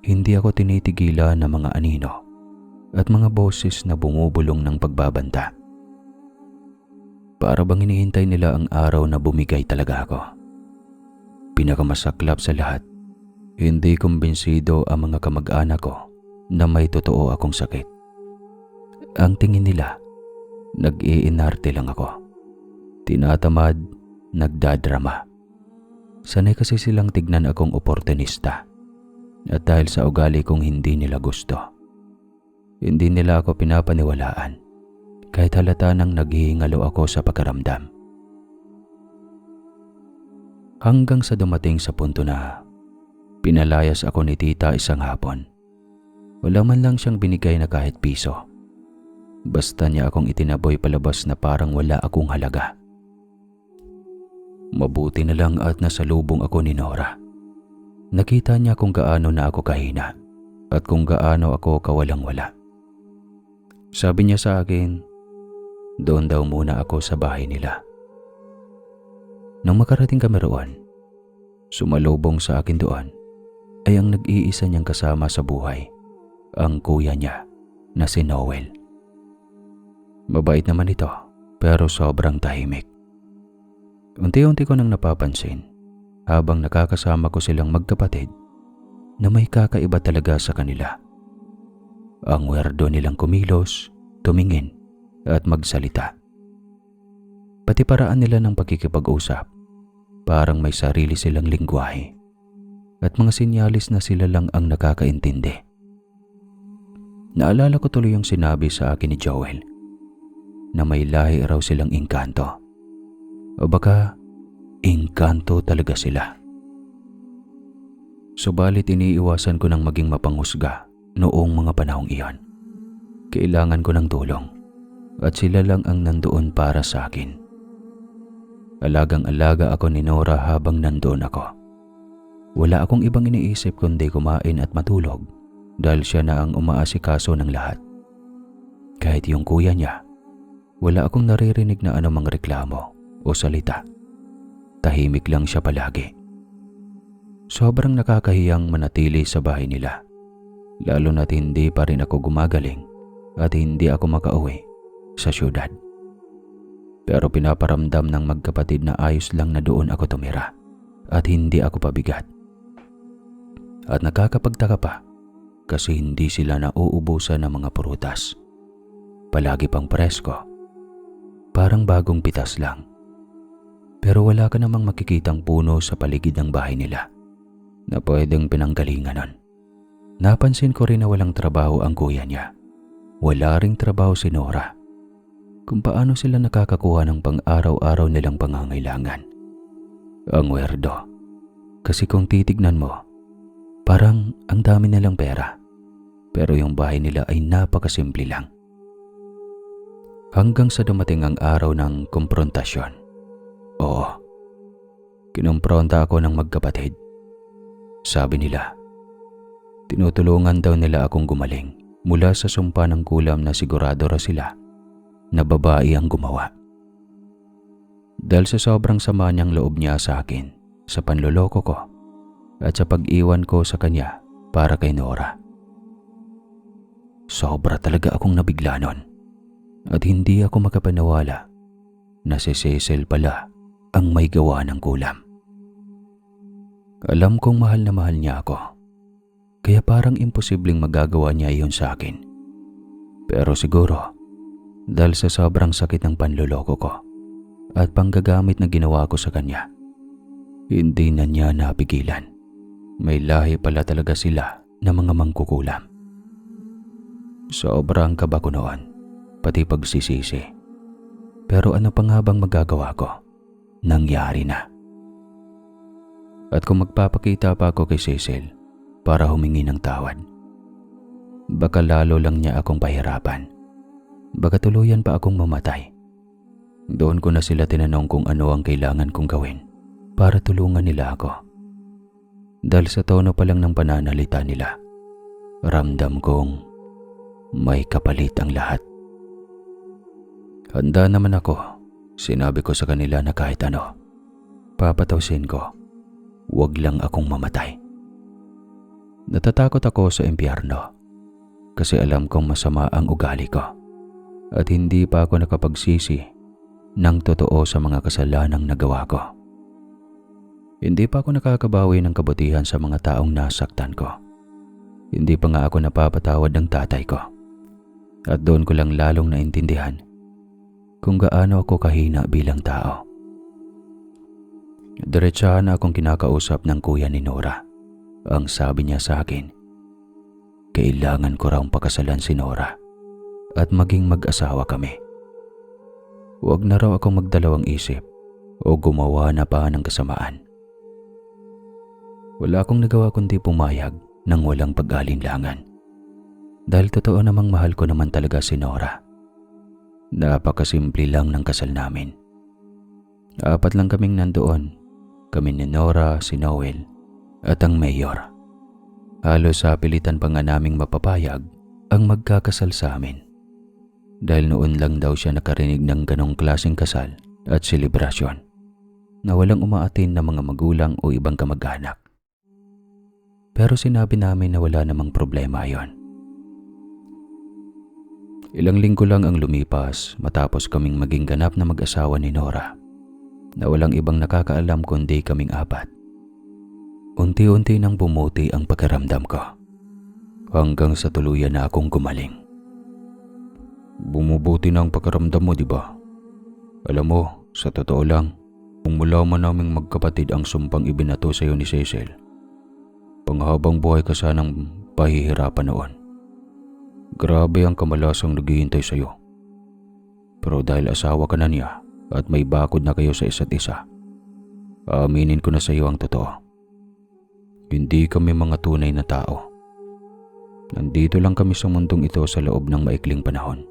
hindi ako tinitigilan ng mga anino at mga boses na bumubulong ng pagbabanta. Para bang hinihintay nila ang araw na bumigay talaga ako. Pinakamasaklap sa lahat, hindi kumbinsido ang mga kamag-anak ko na may totoo akong sakit. Ang tingin nila, nag-iinarte lang ako. Tinatamad, nagdadrama. Sanay kasi silang tignan akong oportunista. At dahil sa ugali kong hindi nila gusto, hindi nila ako pinapaniwalaan kahit halata nang naghihingalo ako sa pakiramdam. Hanggang sa dumating sa punto na pinalayas ako ni tita isang hapon. Wala man lang siyang binigay na kahit piso. Basta niya akong itinaboy palabas na parang wala akong halaga. Mabuti na lang at nasalubong ako ni Nora. Nakita niya kung gaano na ako kahina at kung gaano ako kawalang-wala. Sabi niya sa akin, doon daw muna ako sa bahay nila. Nang makarating kami roon, sumalubong sa akin doon ay ang nag-iisa niyang kasama sa buhay, ang kuya niya na si Noel. Mabait naman ito pero sobrang tahimik. Unti-unti ko nang napapansin habang nakakasama ko silang magkapatid na may kakaiba talaga sa kanila. Ang werdo nilang kumilos, tumingin at magsalita. Pati paraan nila ng pagkikipag-usap, parang may sarili silang lingwahe at mga sinyalis na sila lang ang nakakaintindi. Naalala ko tuloy yung sinabi sa akin ni Joel na may lahi raw silang engkanto. O baka engkanto talaga sila. Subalit iniiwasan ko nang maging mapanghusga noong mga panahong iyon. Kailangan ko ng tulong at sila lang ang nandoon para sa akin. Alagang-alaga ako ni Nora habang nandoon ako. Wala akong ibang iniisip kundi kumain at matulog dahil siya na ang umaasikaso ng lahat. Kahit yung kuya niya, wala akong naririnig na anumang reklamo o salita. Tahimik lang siya palagi. Sobrang nakakahiyang manatili sa bahay nila, lalo na't hindi pa rin ako gumagaling at hindi ako makauwi sa syudad. Pero pinaparamdam ng magkapatid na ayos lang na doon ako tumira at hindi ako pabigat. At nakakapagtaka pa kasi hindi sila nauubusan ng mga prutas. Palagi pang presko. Parang bagong pitas lang. Pero wala ka namang makikitang puno sa paligid ng bahay nila na pwedeng pinanggalingan nun. Napansin ko rin na walang trabaho ang kuya niya. Wala ring trabaho si Nora. Kung paano sila nakakakuha ng pang-araw-araw nilang pangangailangan. Ang werdo. Kasi kung titignan mo, parang ang dami nilang pera. Pero yung bahay nila ay napakasimple lang. Hanggang sa dumating ang araw ng komprontasyon. Oo. Kinumpronta ako ng magkapatid. Sabi nila, tinutulungan daw nila akong gumaling mula sa sumpa ng kulam na sigurado raw sila na babae ang gumawa. Dahil sa sobrang sama niyang loob niya sa akin, sa panloloko ko, at sa pag-iwan ko sa kanya para kay Nora. Sobra talaga akong nabigla nun at hindi ako makapaniwala na si Cecil pala ang may gawa ng kulam. Alam kong mahal na mahal niya ako, kaya parang imposibleng magagawa niya iyon sa akin. Pero siguro, dahil sa sobrang sakit ng panloloko ko at panggagamit na ginawa ko sa kanya, hindi na niya napigilan. May lahi pala talaga sila na mga mangkukulam. Sobrang kaba ko noon, pati pagsisisi. Pero ano pa nga bang magagawa ko? Nangyari na. At kung magpapakita pa ako kay Cecil para humingi ng tawad, baka lalo lang niya akong pahirapan. Baka tuluyan pa akong mamatay. Doon ko na sila tinanong kung ano ang kailangan kong gawin para tulungan nila ako. Dahil sa tono pa lang ng pananalita nila, ramdam kong may kapalit ang lahat. Handa naman ako. Sinabi ko sa kanila na kahit ano, papatawsin ko. Huwag lang akong mamatay. Natatakot ako sa impyerno kasi alam kong masama ang ugali ko at hindi pa ako nakapagsisi ng totoo sa mga kasalanang nagawa ko. Hindi pa ako nakakabawi ng kabutihan sa mga taong nasaktan ko. Hindi pa nga ako napapatawad ng tatay ko. At doon ko lang lalong naintindihan kung gaano ako kahina bilang tao. Diretsahan na akong kinakausap ng kuya ni Nora. Ang sabi niya sa akin, kailangan ko raw pakasalan si Nora at maging mag-asawa kami. Huwag na raw akong magdalawang isip o gumawa na pa ng kasamaan. Wala akong nagawa kundi pumayag nang walang pag-alinlangan. Dahil totoo namang mahal ko naman talaga si Nora. Napakasimple lang ng kasal namin. 4 lang kaming nandoon. Kami ni Nora, si Noel, at ang mayor. Halos sa pilitan pa nga naming mapapayag ang magkakasal sa amin. Dahil noon lang daw siya nakarinig ng ganong klaseng kasal at selebrasyon na walang umaatin na mga magulang o ibang kamag-anak. Pero sinabi namin na wala namang problema yon. Ilang linggo lang ang lumipas matapos kaming maging ganap na mag-asawa ni Nora na walang ibang nakakaalam kundi kaming 4. Unti-unti nang bumuti ang pakiramdam ko hanggang sa tuluyan na akong gumaling. Bumubuti na ang pakiramdam mo, di ba? Alam mo, sa totoo lang, kung malaman naming magkapatid ang sumpang ibinato sa iyo ni Cecil, panghabang buhay ka sanang pahihirapan noon. Grabe ang kamalasang naghihintay sa iyo. Pero dahil asawa ka na niya at may bakod na kayo sa isa't isa, aaminin ko na sa iyo ang totoo. Hindi kami mga tunay na tao. Nandito lang kami sa mundong ito sa loob ng maikling panahon.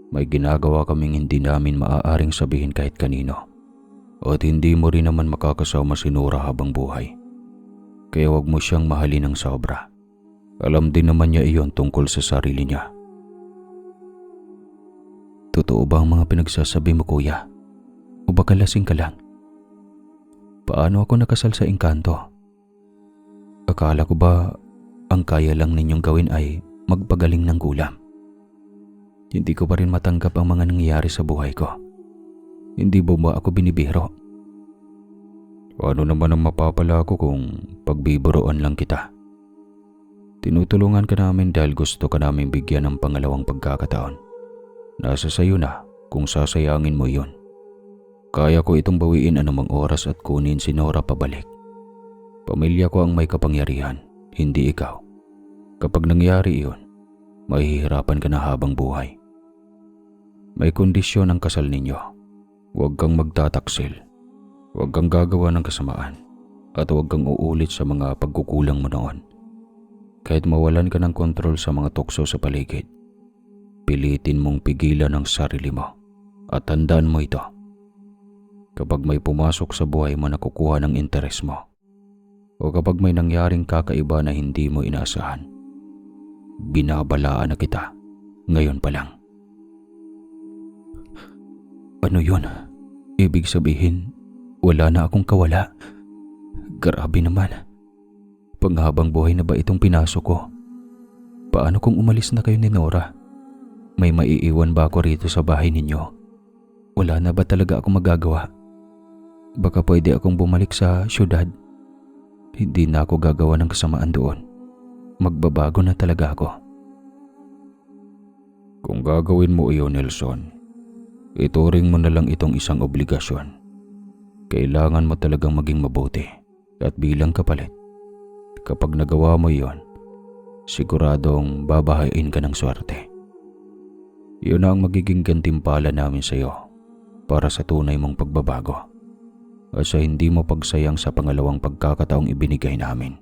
May ginagawa kaming hindi namin maaaring sabihin kahit kanino. At hindi mo rin naman makakasama si Nora habang buhay. Kaya wag mo siyang mahalin ng sobra. Alam din naman niya iyon tungkol sa sarili niya. Totoo ba ang mga pinagsasabi mo, kuya? O baka lasing ka lang? Paano ako nakasal sa engkanto? Akala ko ba ang kaya lang ninyong gawin ay magpagaling ng gulam? Hindi ko pa rin matanggap ang mga nangyayari sa buhay ko. Hindi ba ako binibiro? Ano naman ang mapapala ko kung pagbiburoan lang kita? Tinutulungan ka namin dahil gusto ka namin bigyan ng pangalawang pagkakataon. Nasa sayo na kung sasayangin mo iyon. Kaya ko itong bawiin anumang oras at kunin si Nora pabalik. Pamilya ko ang may kapangyarihan, hindi ikaw. Kapag nangyari iyon, mahihirapan ka na habang buhay. May kondisyon ang kasal ninyo. Huwag kang magtataksil. Huwag kang gagawa ng kasamaan. At huwag kang uulit sa mga pagkukulang mo noon. Kahit mawalan ka ng kontrol sa mga tukso sa paligid, pilitin mong pigilan ang sarili mo. At tandaan mo ito. Kapag may pumasok sa buhay mo na kukuha ng interes mo, o kapag may nangyaring kakaiba na hindi mo inaasahan, binabalaan na kita ngayon pa lang. Ano yun? Ibig sabihin, wala na akong kawala. Grabe naman. Panghabang buhay na ba itong pinasok ko? Paano kung umalis na kayo ni Nora? May maiiwan ba ako rito sa bahay ninyo? Wala na ba talaga akong magagawa? Baka pwede akong bumalik sa syudad. Hindi na ako gagawa ng kasamaan doon. Magbabago na talaga ako. Kung gagawin mo iyon, Nelson, ituring mo na lang itong isang obligasyon. Kailangan mo talagang maging mabuti at bilang kapalit, kapag nagawa mo iyon, siguradong babahain ka ng swerte. Iyon na ang magiging gantimpala namin sa iyo para sa tunay mong pagbabago at sa hindi mo pagsayang sa pangalawang pagkakataong ibinigay namin.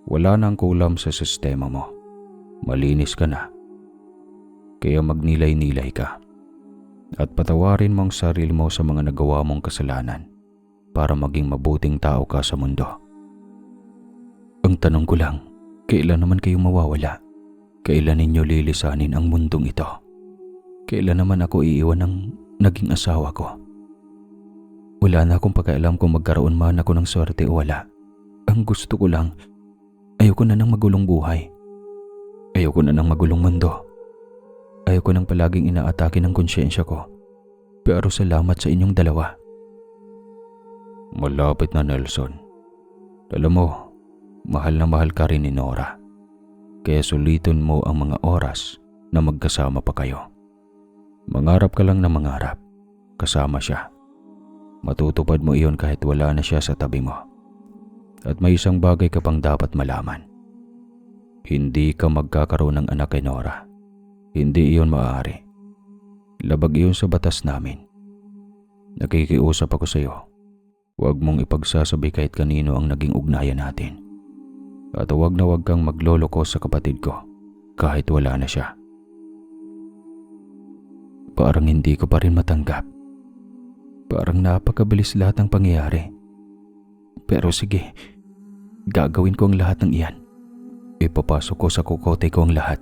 Wala na ang kulam sa sistema mo. Malinis ka na. Kaya magnilay-nilay ka. At patawarin mo ang sarili mo sa mga nagawa mong kasalanan para maging mabuting tao ka sa mundo. Ang tanong ko lang, kailan naman kayo mawawala? Kailan ninyo lilisanin ang mundong ito? Kailan naman ako iiwan ng naging asawa ko? Wala na akong pakialam kung magkaroon man ako ng swerte o wala. Ang gusto ko lang, ayoko na ng magulong buhay. Ayoko na ng magulong mundo. Ayoko nang palaging inaatake ng konsyensya ko. Pero salamat sa inyong dalawa. Malapit na, Nelson. Alam mo, mahal na mahal ka rin ni Nora. Kaya sulitin mo ang mga oras na magkasama pa kayo. Mangarap ka lang na mangarap. Kasama siya. Matutupad mo iyon kahit wala na siya sa tabi mo. At may isang bagay ka pang dapat malaman. Hindi ka magkakaroon ng anak kay Nora. Hindi iyon maaari. Labag iyon sa batas namin. Nakikiusap ako sa iyo. Huwag mong ipagsasabi kahit kanino ang naging ugnayan natin. At huwag na huwag kang magloloko sa kapatid ko kahit wala na siya. Parang hindi ko pa rin matanggap. Parang napakabilis lahat ng pangyayari. Pero sige, gagawin ko ang lahat ng iyan. Ipapasok ko sa kukote ko ang lahat.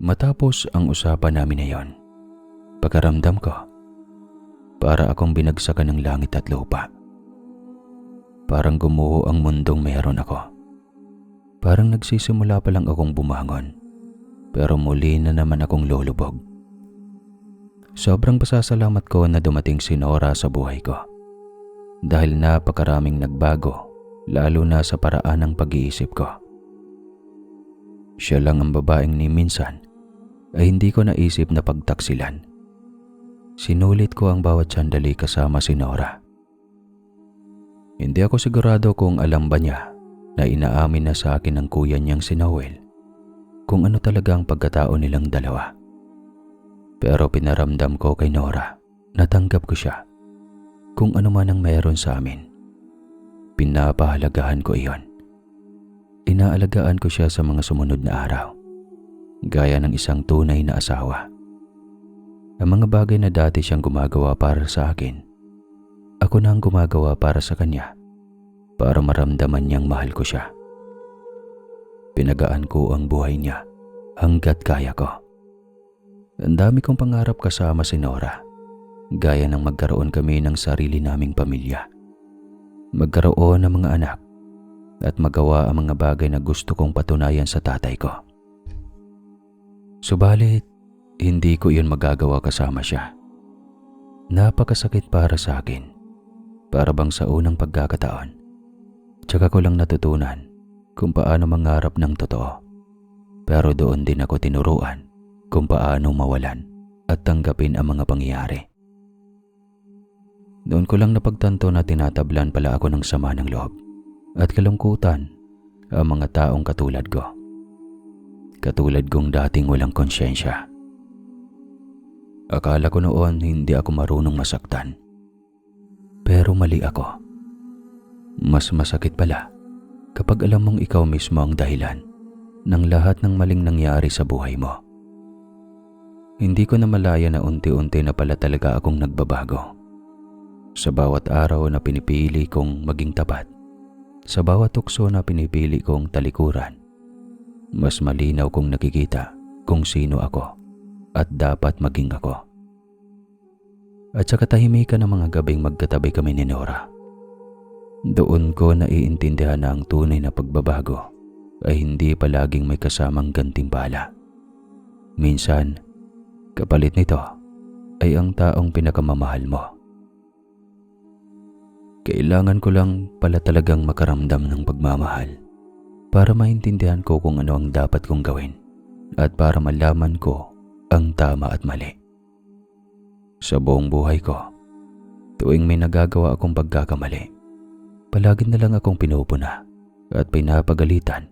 Matapos ang usapan namin na yon, pagkaramdam ko, para akong binagsakan ng langit at lupa. Parang gumuho ang mundong meron ako. Parang nagsisimula pa lang akong bumangon, pero muli na naman akong lulubog. Sobrang pasasalamat ko na dumating si Nora sa buhay ko. Dahil napakaraming nagbago, lalo na sa paraan ng pag-iisip ko. Siya lang ang babaeng ni minsan ay hindi ko naisip na pagtaksilan. Sinulit ko ang bawat sandali kasama si Nora. Hindi ako sigurado kung alam ba niya na inaamin na sa akin ng kuya niyang si Noel kung ano talaga ang pagkatao nilang dalawa. Pero pinaramdam ko kay Nora na tanggap ko siya. Kung ano man ang meron sa amin, pinapahalagahan ko iyon. Inaalagaan ko siya sa mga sumunod na araw, gaya ng isang tunay na asawa. Ang mga bagay na dati siyang gumagawa para sa akin, ako na ang gumagawa para sa kanya, para maramdaman niyang mahal ko siya. Pinagaan ko ang buhay niya hanggat kaya ko. Ang dami kong pangarap kasama si Nora, gaya ng magkaroon kami ng sarili naming pamilya, magkaroon ng mga anak, at magawa ang mga bagay na gusto kong patunayan sa tatay ko. Subalit, hindi ko iyon magagawa kasama siya. Napakasakit para sa akin, para bang sa unang pagkakataon. Tsaka ko lang natutunan kung paano mangarap ng totoo. Pero doon din ako tinuruan kung paano mawalan at tanggapin ang mga pangyayari. Doon ko lang napagtanto na tinatablan pala ako ng sama ng loob at kalungkutan ang mga taong katulad ko. Katulad kong dating walang konsyensya. Akala ko noon hindi ako marunong masaktan. Pero mali ako. Mas masakit pala kapag alam mong ikaw mismo ang dahilan ng lahat ng maling nangyari sa buhay mo. Hindi ko na malaya na unti-unti na pala talaga akong nagbabago. Sa bawat araw na pinipili kong maging tapat, sa bawat tukso na pinipili kong talikuran, mas malinaw kong nakikita kung sino ako at dapat maging ako. At sa katahimikan ng mga gabing magkatabi kami ni Nora, doon ko naiintindihan na ang tunay na pagbabago ay hindi palaging may kasamang gantimpala. Minsan, kapalit nito ay ang taong pinakamamahal mo. Kailangan ko lang pala talagang makaramdam ng pagmamahal para maintindihan ko kung ano ang dapat kong gawin at para malaman ko ang tama at mali. Sa buong buhay ko, tuwing may nagagawa akong pagkakamali, palagi na lang akong pinupuna at pinapagalitan,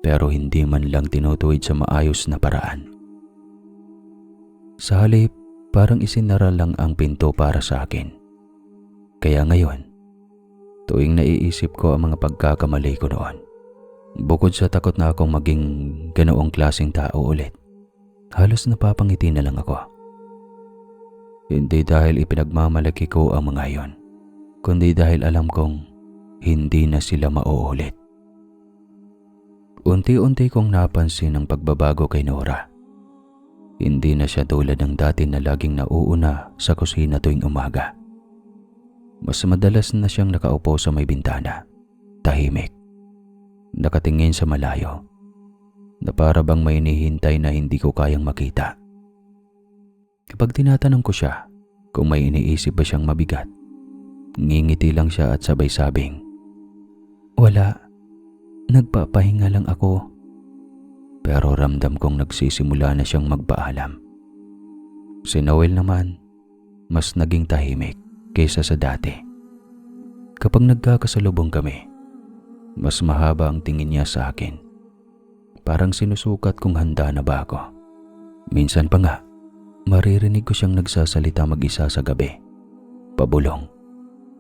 pero hindi man lang tinutuwid sa maayos na paraan. Sa halip, parang isinara lang ang pinto para sa akin. Kaya ngayon, tuwing naiisip ko ang mga pagkakamali ko noon, bukod sa takot na akong maging ganoong klaseng tao ulit, halos napapangiti na lang ako. Hindi dahil ipinagmamalaki ko ang mga iyon, kundi dahil alam kong hindi na sila mauulit. Unti-unti kong napansin ang pagbabago kay Nora. Hindi na siya tulad ng dati na laging nauuna sa kusina tuwing umaga. Mas madalas na siyang nakaupo sa may bintana, tahimik, nakatingin sa malayo, na para bang may hinihintay na hindi ko kayang makita. Kapag tinatanong ko siya kung may iniisip ba siyang mabigat, ngingiti lang siya at sabay sabing, "Wala, nagpapahinga lang ako." Pero ramdam kong nagsisimula na siyang magpaalam. Si Noel naman, mas naging tahimik kaysa sa dati. Kapag nagkakasalubong kami, mas mahaba ang tingin niya sa akin. Parang sinusukat kung handa na ba ako. Minsan pa nga, maririnig ko siyang nagsasalita mag-isa sa gabi, pabulong,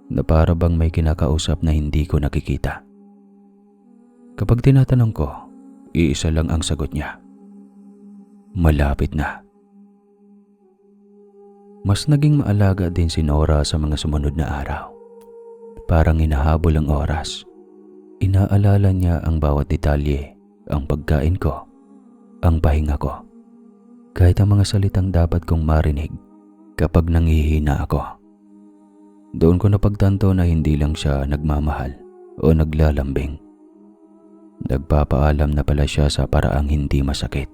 na para bang may kinakausap na hindi ko nakikita. Kapag tinatanong ko, iisa lang ang sagot niya. Malapit na. Mas naging maalaga din si Nora sa mga sumunod na araw. Parang hinahabol ang oras. Inaalala niya ang bawat detalye, ang pagkain ko, ang pahinga ko. Kahit ang mga salitang dapat kong marinig kapag nanghihina ako. Doon ko napagtanto na hindi lang siya nagmamahal o naglalambing. Nagpapaalam na pala siya sa paraang hindi masakit.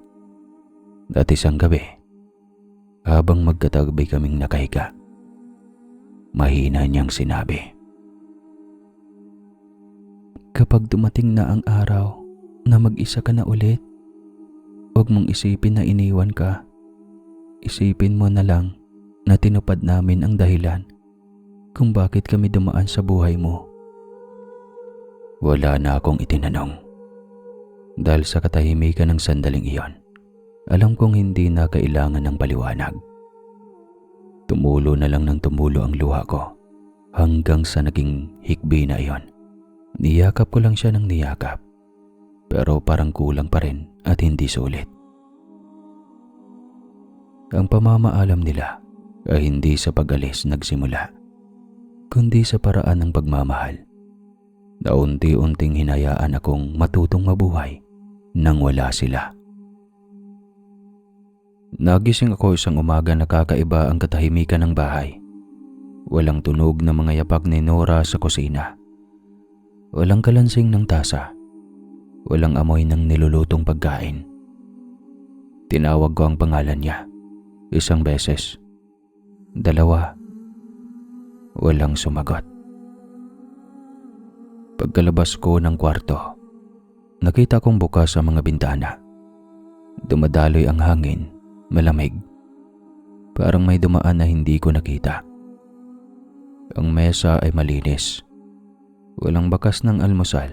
At isang gabi, habang magkatabi kaming nakahiga, mahina niyang sinabi, "Kapag dumating na ang araw na mag-isa ka na ulit, huwag mong isipin na iniwan ka. Isipin mo na lang na tinupad namin ang dahilan kung bakit kami dumaan sa buhay mo." Wala na akong itinanong. Dahil sa katahimikan ng sandaling iyon, alam kong hindi na kailangan ng paliwanag. Tumulo na lang ng tumulo ang luha ko hanggang sa naging hikbi na iyon. Niyakap ko lang siya ng niyakap, pero parang kulang pa rin at hindi sulit. Ang pamamaalam nila ay hindi sa pag-alis nagsimula, kundi sa paraan ng pagmamahal na unti-unting hinayaan akong matutong mabuhay nang wala sila. Nagising ako isang umaga na kakaiba ang katahimikan ng bahay. Walang tunog ng mga yapak ni Nora sa kusina. Walang kalansing ng tasa. Walang amoy ng nilulutong pagkain. Tinawag ko ang pangalan niya. 1 beses. 2. Walang sumagot. Pagkalabas ko ng kwarto, nakita kong bukas ang mga bintana. Dumadaloy ang hangin, malamig. Parang may dumaan na hindi ko nakita. Ang mesa ay malinis. Walang bakas ng almusal.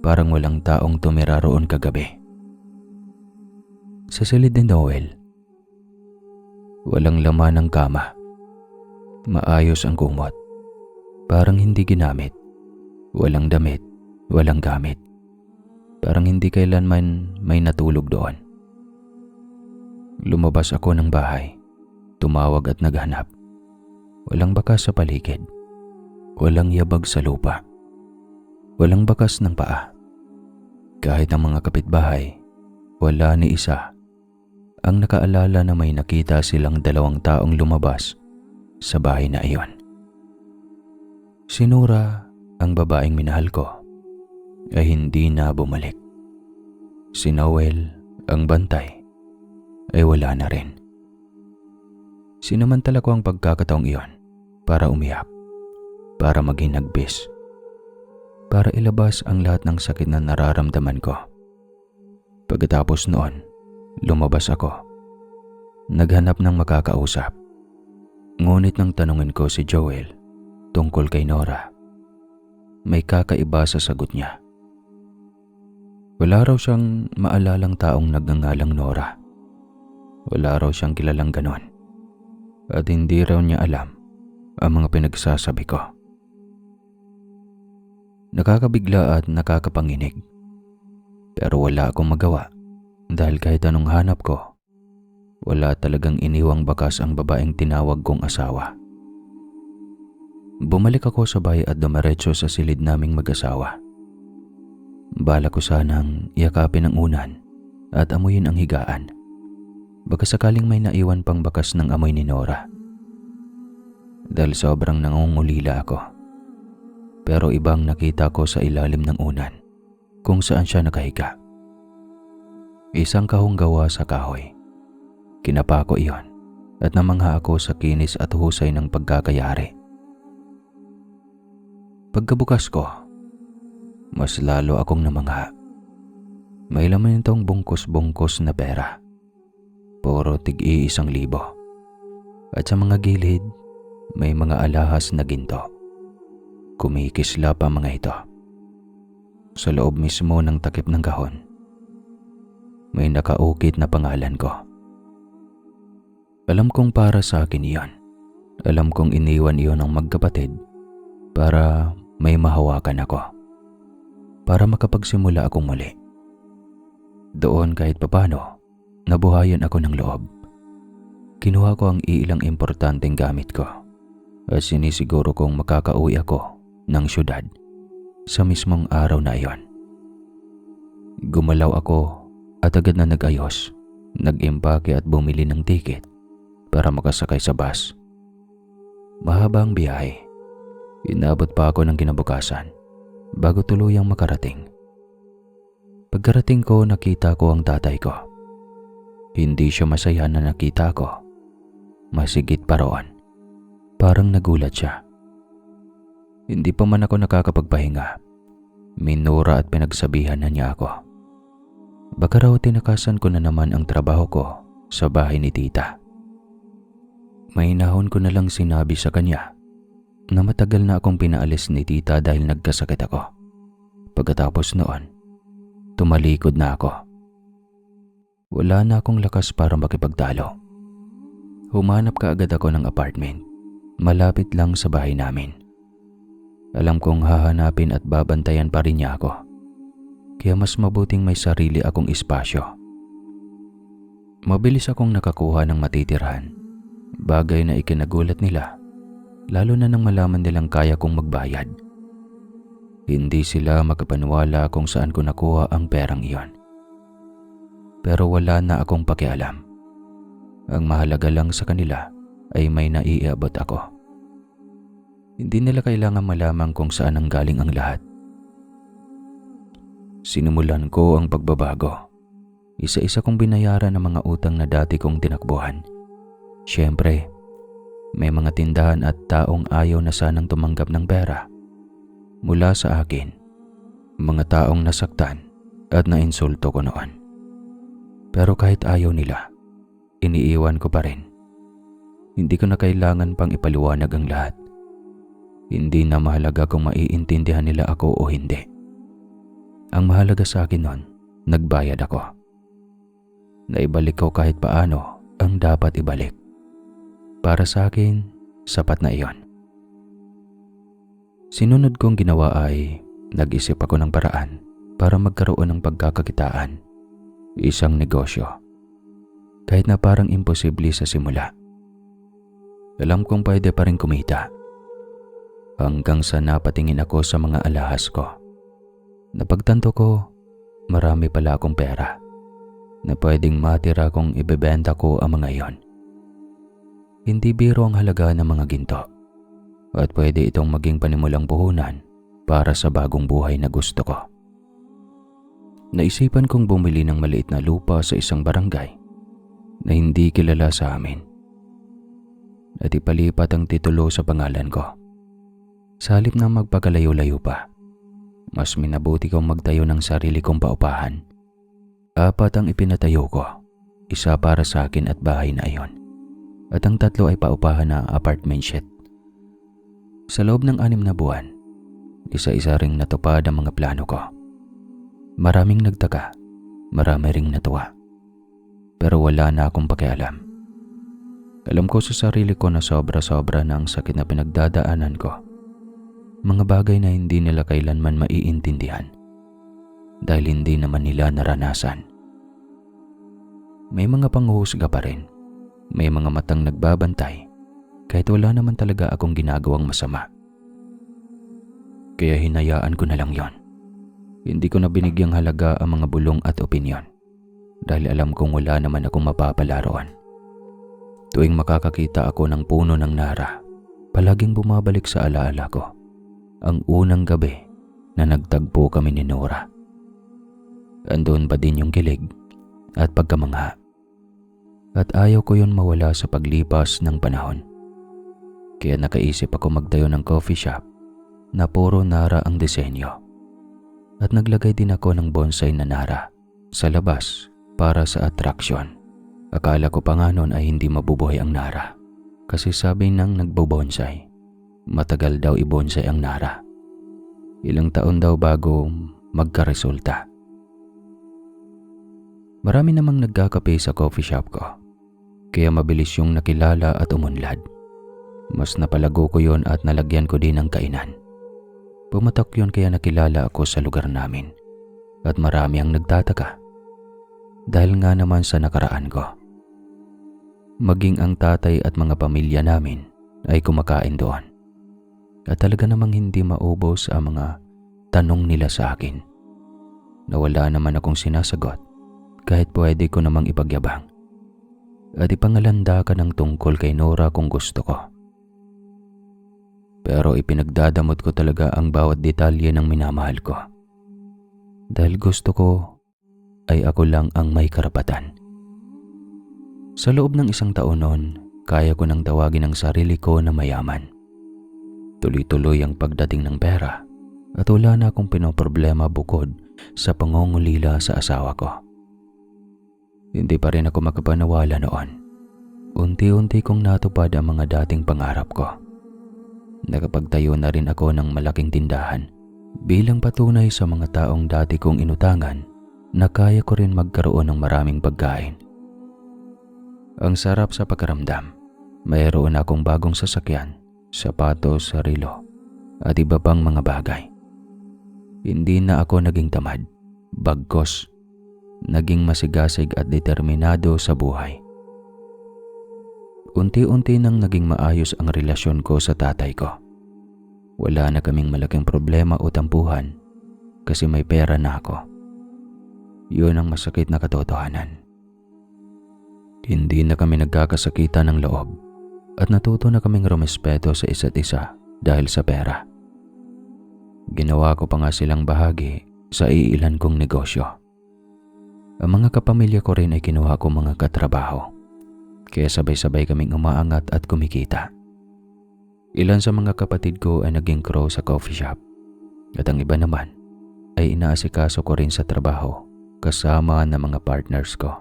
Parang walang taong tumira roon kagabi. Sa silid ni Noel, walang laman ng kama. Maayos ang kumot. Parang hindi ginamit. Walang damit, walang gamit. Parang hindi kailanman may natulog doon. Lumabas ako ng bahay. Tumawag at naghanap. Walang bakas sa paligid. Walang yabag sa lupa. Walang bakas ng paa. Kahit ang mga kapitbahay, wala ni isa ang nakaalala na may nakita silang 2 taong lumabas sa bahay na iyon. Si Nora, ang babaeng minahal ko, ay hindi na bumalik. Si Noel, ang bantay, ay wala na rin. Sinamantala ko ang pagkakataong iyon para umiyak, para maging nagbis, para ilabas ang lahat ng sakit na nararamdaman ko. Pagkatapos noon, lumabas ako. Naghanap ng makakausap. Ngunit nang tanungin ko si Joel tungkol kay Nora, may kakaiba sa sagot niya. Wala raw siyang maalalang taong nagngangalang Nora. Wala raw siyang kilalang ganon. At hindi raw niya alam ang mga pinagsasabi ko. Nakakabigla at nakakapanginig. Pero wala akong magawa dahil kahit anong hanap ko, wala talagang iniwang bakas ang babaeng tinawag kong asawa. Bumalik ako sa bahay at dumiretso sa silid naming mag-asawa. Bala ko sanang yakapin ang unan at amuyin ang higaan. Baka sakaling may naiwan pang bakas ng amoy ni Nora. Dahil sobrang nangungulila ako. Pero ibang nakita ko sa ilalim ng unan kung saan siya nakahiga. Isang kahong gawa sa kahoy. Kinapa ko iyon at namangha ako sa kinis at husay ng pagkakayari. Pagkabukas ko, mas lalo akong namangha. May laman itong bungkos-bungkos na pera. Puro tig-1,000. At sa mga gilid, may mga alahas na ginto. Kumikislap ang mga ito. Sa loob mismo ng takip ng kahon, may nakaukit na pangalan ko. Alam kong para sa akin iyon. Alam kong iniwan iyon ng magkapatid para may mahawakan ako. Para makapagsimula akong muli. Doon kahit papano, nabuhayan ako ng loob. Kinuha ko ang iilang importanteng gamit ko at sinisiguro kong makakauwi ako ng syudad sa mismong araw na iyon. Gumalaw ako at agad na nag-ayos, nag-impake at bumili ng tiket para makasakay sa bus. Mahaba ang biyahe. Inabot pa ako ng kinabukasan bago tuluyang makarating. Pagkarating ko, nakita ko ang tatay ko. Hindi siya masaya na nakita ko. Masigit pa roon. Parang nagulat siya. Hindi pa man ako nakakapagpahinga. Minura at pinagsabihan na niya ako. Baka raw tinakasan ko na naman ang trabaho ko sa bahay ni tita. Mahinahon ko na lang sinabi sa kanya na matagal na akong pinaalis ni tita dahil nagkasakit ako. Pagkatapos noon, Tumalikod na ako. Wala na akong lakas para makipagtalo. Humanap kaagad ako ng apartment, malapit lang sa bahay namin. Alam kong hahanapin at babantayan pa rin niya ako, kaya mas mabuting may sarili akong espasyo. Mabilis akong nakakuha ng matitirhan, bagay na ikinagulat nila, lalo na nang malaman nilang kaya kong magbayad. Hindi sila makapaniwala kung saan ko nakuha ang perang iyon. Pero wala na akong pakialam. Ang mahalaga lang sa kanila ay may naiabot ako. Hindi nila kailangan malaman kung saan ang galing ang lahat. Sinimulan ko ang pagbabago. Isa-isa kong binayaran ang mga utang na dati kong tinakbuhan. Siyempre, may mga tindahan at taong ayaw na sanang tumanggap ng pera mula sa akin. Mga taong nasaktan at nainsulto ko noon. Pero kahit ayaw nila, iniiwan ko pa rin. Hindi ko na kailangan pang ipaliwanag ang lahat. Hindi na mahalaga kung maiintindihan nila ako o hindi. Ang mahalaga sa akin noon, nagbayad ako. Naibalik ko kahit paano ang dapat ibalik. Para sa akin, sapat na iyon. Sinunod kong ginawa ay nag-isip ako ng paraan para magkaroon ng pagkakakitaan. Isang negosyo. Kahit na parang imposible sa simula. Alam kong pwede pa rin kumita. Hanggang sa napatingin ako sa mga alahas ko. Napagtanto ko, marami pala akong pera na pwedeng matira kung ibebenta ko ang mga iyon. Hindi biro ang halaga ng mga ginto at pwede itong maging panimulang puhunan para sa bagong buhay na gusto ko. Naisipan kong bumili ng maliit na lupa sa isang barangay na hindi kilala sa amin at ipalipat ang titulo sa pangalan ko. Sa halip na magpakalayo-layo pa, mas minabuti kong magtayo ng sarili kong paupahan. 4 ang ipinatayo ko, isa para sa akin at bahay na iyon, at ang 3 ay paupahan na apartment suite. Sa loob ng 6 na buwan, isa-isa ring natupad ang mga plano ko. Maraming nagtaka, marami ring natuwa. Pero wala na akong pakialam. Alam ko sa sarili ko na sobra-sobra na ang sakit na pinagdadaanan ko. Mga bagay na hindi nila kailanman maiintindihan dahil hindi naman nila naranasan. May mga panghuhusga pa rin. May mga matang nagbabantay kahit wala naman talaga akong ginagawang masama. Kaya hinayaan ko na lang yon. Hindi ko na binigyang halaga ang mga bulong at opinyon dahil alam kong wala naman akong mapapalaroan. Tuwing makakakita ako ng puno ng nara, palaging bumabalik sa alaala ko ang unang gabi na nagtagpo kami ni Nora. Andun pa din yung kilig at pagkamangha. At ayaw ko yun mawala sa paglipas ng panahon. Kaya nakaisip ako magtayo ng coffee shop na puro nara ang disenyo. At naglagay din ako ng bonsai na nara sa labas para sa attraction. Akala ko pa nga noon ay hindi mabubuhay ang nara. Kasi sabi ng nagbobonsai, matagal daw ibonsai ang nara. Ilang taon daw bago magkaresulta. Marami namang nagkakape sa coffee shop ko. Kaya mabilis yung nakilala at umunlad. Mas napalago ko yon at nalagyan ko din ng kainan. Pumatak yun kaya nakilala ako sa lugar namin at marami ang nagtataka dahil nga naman sa nakaraan ko. Maging ang tatay at mga pamilya namin ay kumakain doon at talaga namang hindi maubos ang mga tanong nila sa akin na wala naman akong sinasagot kahit pwede ko namang ipagyabang at ipangalanda ka ng tungkol kay Nora kung gusto ko. Pero ipinagdadamot ko talaga ang bawat detalye ng minamahal ko. Dahil gusto ko ay ako lang ang may karapatan. Sa loob ng 1 taon noon, kaya ko nang tawagin ang sarili ko na mayaman. Tuloy-tuloy ang pagdating ng pera at wala na akong pinoproblema bukod sa pangongulila sa asawa ko. Hindi pa rin ako makapaniwala noon. Unti-unti kong natupad ang mga dating pangarap ko. Nakapagtayo na rin ako ng malaking tindahan bilang patunay sa mga taong dati kong inutangan na kaya ko rin magkaroon ng maraming pagkain. Ang sarap sa pakiramdam. Mayroon akong bagong sasakyan, sapatos, relo, at iba pang mga bagay. Hindi na ako naging tamad, bagkos, naging masigasig at determinado sa buhay. Unti-unti nang naging maayos ang relasyon ko sa tatay ko. Wala na kaming malaking problema o tampuhan kasi may pera na ako. Yun ang masakit na katotohanan. Hindi na kami nagkakasakitan ng loob at natuto na kaming rumespeto sa isa't isa dahil sa pera. Ginawa ko pa nga silang bahagi sa iilan kong negosyo. Ang mga kapamilya ko rin ay kinuha ko mga katrabaho, kaya sabay-sabay kaming umaangat at kumikita. Ilan sa mga kapatid ko ay naging crew sa coffee shop at ang iba naman ay inaasikaso ko rin sa trabaho kasama ng mga partners ko.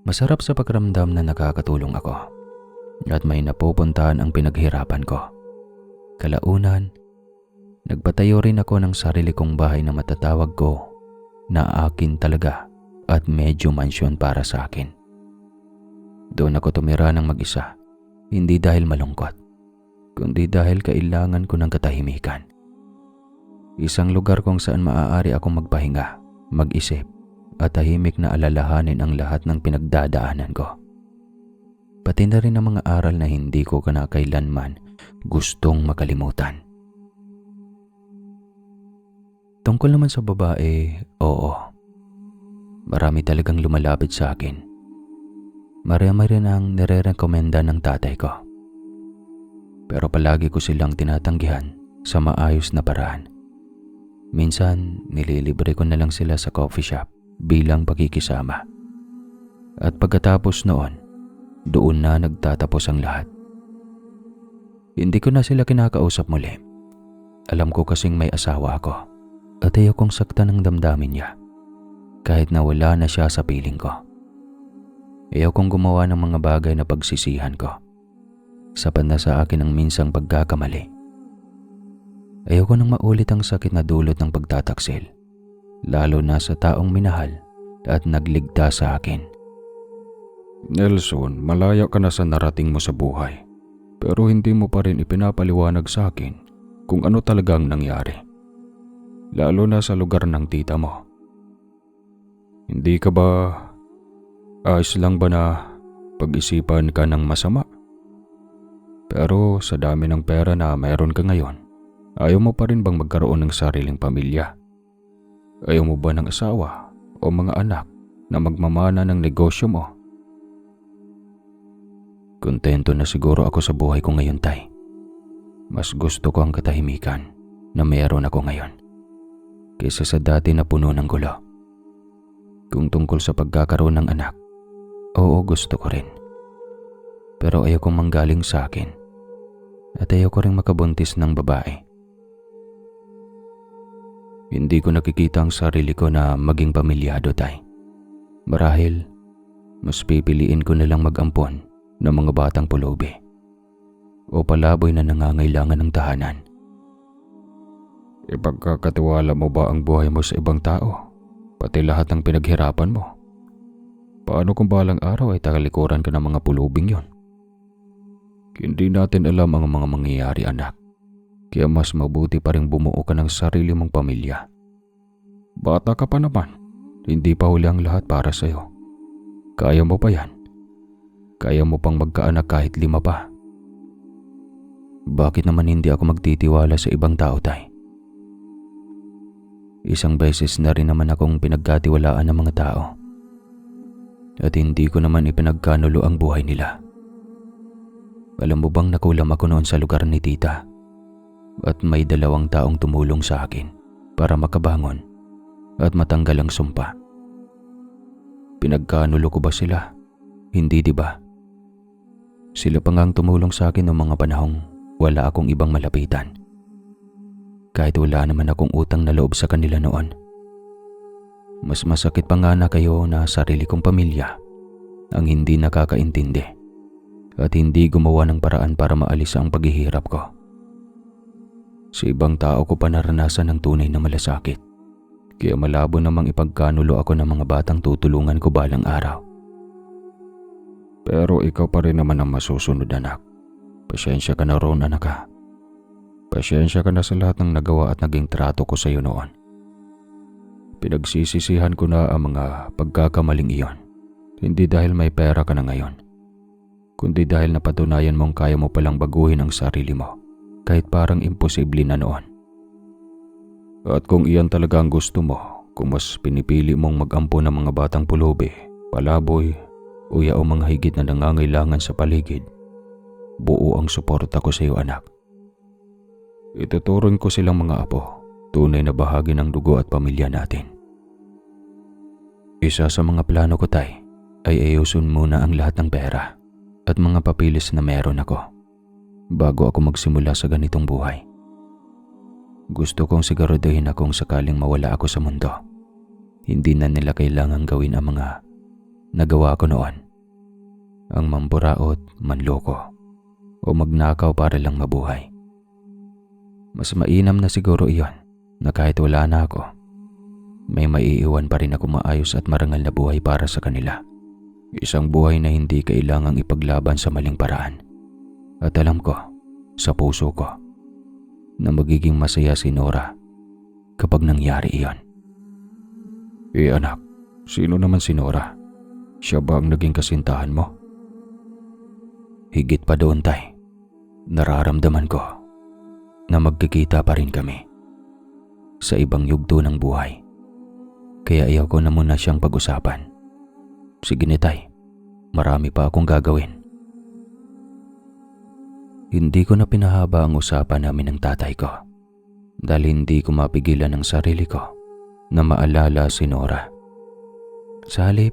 Masarap sa pakiramdam na nakakatulong ako at may napupuntahan ang pinaghirapan ko. Kalaunan, nagpatayo rin ako ng sarili kong bahay na matatawag ko na akin talaga at medyo mansyon para sa akin. Doon ako tumira ng mag-isa, hindi dahil malungkot, kundi dahil kailangan ko ng katahimikan. Isang lugar kung saan maaari akong magpahinga, mag-isip, at tahimik na alalahanin ang lahat ng pinagdadaanan ko. Pati na rin ang mga aral na hindi ko kinakailanman gustong makalimutan. Tungkol naman sa babae, oo. Marami talagang lumalapit sa akin. Marami rin ang nire-rekomenda ng tatay ko. Pero palagi ko silang tinatanggihan sa maayos na paraan. Minsan, nililibre ko na lang sila sa coffee shop bilang pakikisama. At pagkatapos noon, doon na nagtatapos ang lahat. Hindi ko na sila kinakausap muli. Alam ko kasing may asawa ako at ayaw kong saktan ng damdamin niya kahit na wala na siya sa piling ko. Ayaw kong gumawa ng mga bagay na pagsisihan ko. Sapat na sa akin ang minsang pagkakamali. Ayaw ko nang maulit ang sakit na dulot ng pagtataksil, lalo na sa taong minahal at nagligtas sa akin. Nelson, malaya ka na sa narating mo sa buhay, pero hindi mo pa rin ipinapaliwanag sa akin kung ano talagang nangyari. Lalo na sa lugar ng tita mo. Hindi ka ba ayos lang ba na pag-isipan ka ng masama? Pero sa dami ng pera na mayroon ka ngayon, ayaw mo pa rin bang magkaroon ng sariling pamilya? Ayaw mo ba ng asawa o mga anak na magmamana ng negosyo mo? Kontento na siguro ako sa buhay ko ngayon, Tay. Mas gusto ko ang katahimikan na mayroon ako ngayon kaysa sa dati na puno ng gulo. Kung tungkol sa pagkakaroon ng anak, oo, gusto ko rin. Pero ayaw kong manggaling sa akin at ayaw ko rin makabuntis ng babae. Hindi ko nakikita ang sarili ko na maging pamilyado, Tay. Marahil, mas pipiliin ko na lang mag-ampon ng mga batang pulubi o palaboy na nangangailangan ng tahanan. Ipagkakatiwala mo ba ang buhay mo sa ibang tao? Pati lahat ng pinaghirapan mo? Paano kung balang araw ay takalikuran ka ng mga pulubing yon? Hindi natin alam ang mga mangyayari, anak. Kaya mas mabuti pa rin bumuo ka ng sarili mong pamilya. Bata ka pa naman. Hindi pa huli ang lahat para sa'yo. Kaya mo pa yan. Kaya mo pang magkaanak kahit 5 pa. Bakit naman hindi ako magtitiwala sa ibang tao, Tay? Isang beses na rin naman akong pinagkatiwalaan ng mga tao. At hindi ko naman ipinagkanulo ang buhay nila. Alam mo bang nakulam ako noon sa lugar ni tita? At may 2 taong tumulong sa akin para makabangon at matanggal ang sumpa. Pinagkanulo ko ba sila? Hindi, di ba? Sila pa ngang tumulong sa akin noong mga panahong wala akong ibang malapitan. Kahit wala naman akong utang na loob sa kanila noon. Mas masakit pa nga na kayo na sarili kong pamilya ang hindi nakakaintindi at hindi gumawa ng paraan para maalis ang paghihirap ko. Sa ibang tao ko pa naranasan ang tunay na malasakit. Kaya malabo namang ipagkanulo ako ng mga batang tutulungan ko balang araw. Pero ikaw pa rin naman ang masusunod, anak. Pasensya ka na roon, anak ha. Pasensya ka na sa lahat ng nagawa at naging trato ko sa iyo noon. Pinagsisisihan ko na ang mga pagkakamaling iyon. Hindi dahil may pera ka na ngayon, kundi dahil napatunayan mong kaya mo palang baguhin ang sarili mo kahit parang imposible na noon. At kung iyan talaga ang gusto mo, kung mas pinipili mong mag-ampo ng mga batang pulubi, palaboy, o yaong mga higit na nangangailangan sa paligid, buo ang suporta ko sa iyo, anak. Ituturing ko silang mga apo, tunay na bahagi ng dugo at pamilya natin. Isa sa mga plano ko, tay, ay ayusin muna ang lahat ng pera at mga papilis na meron ako bago ako magsimula sa ganitong buhay. Gusto kong siguraduhin na kung sakaling mawala ako sa mundo, hindi na nila kailangang gawin ang mga nagawa ko noon. Ang mamburaot, manloko, o magnakaw para lang mabuhay. Mas mainam na siguro iyon na kahit wala na ako, may maiiwan pa rin ako maayos at marangal na buhay para sa kanila. Isang buhay na hindi kailangang ipaglaban sa maling paraan. At alam ko, sa puso ko, na magiging masaya si Nora kapag nangyari iyon. Anak, sino naman si Nora? Siya ba ang naging kasintahan mo? Higit pa doon, tay. Nararamdaman ko na magkikita pa rin kami sa ibang yugto ng buhay. Kaya ayaw ko na muna siyang pag-usapan. Sige na, tay. Marami pa akong gagawin. Hindi ko na pinahaba ang usapan namin ng tatay ko dahil hindi ko mapigilan ang sarili ko na maalala si Nora. Sa halip,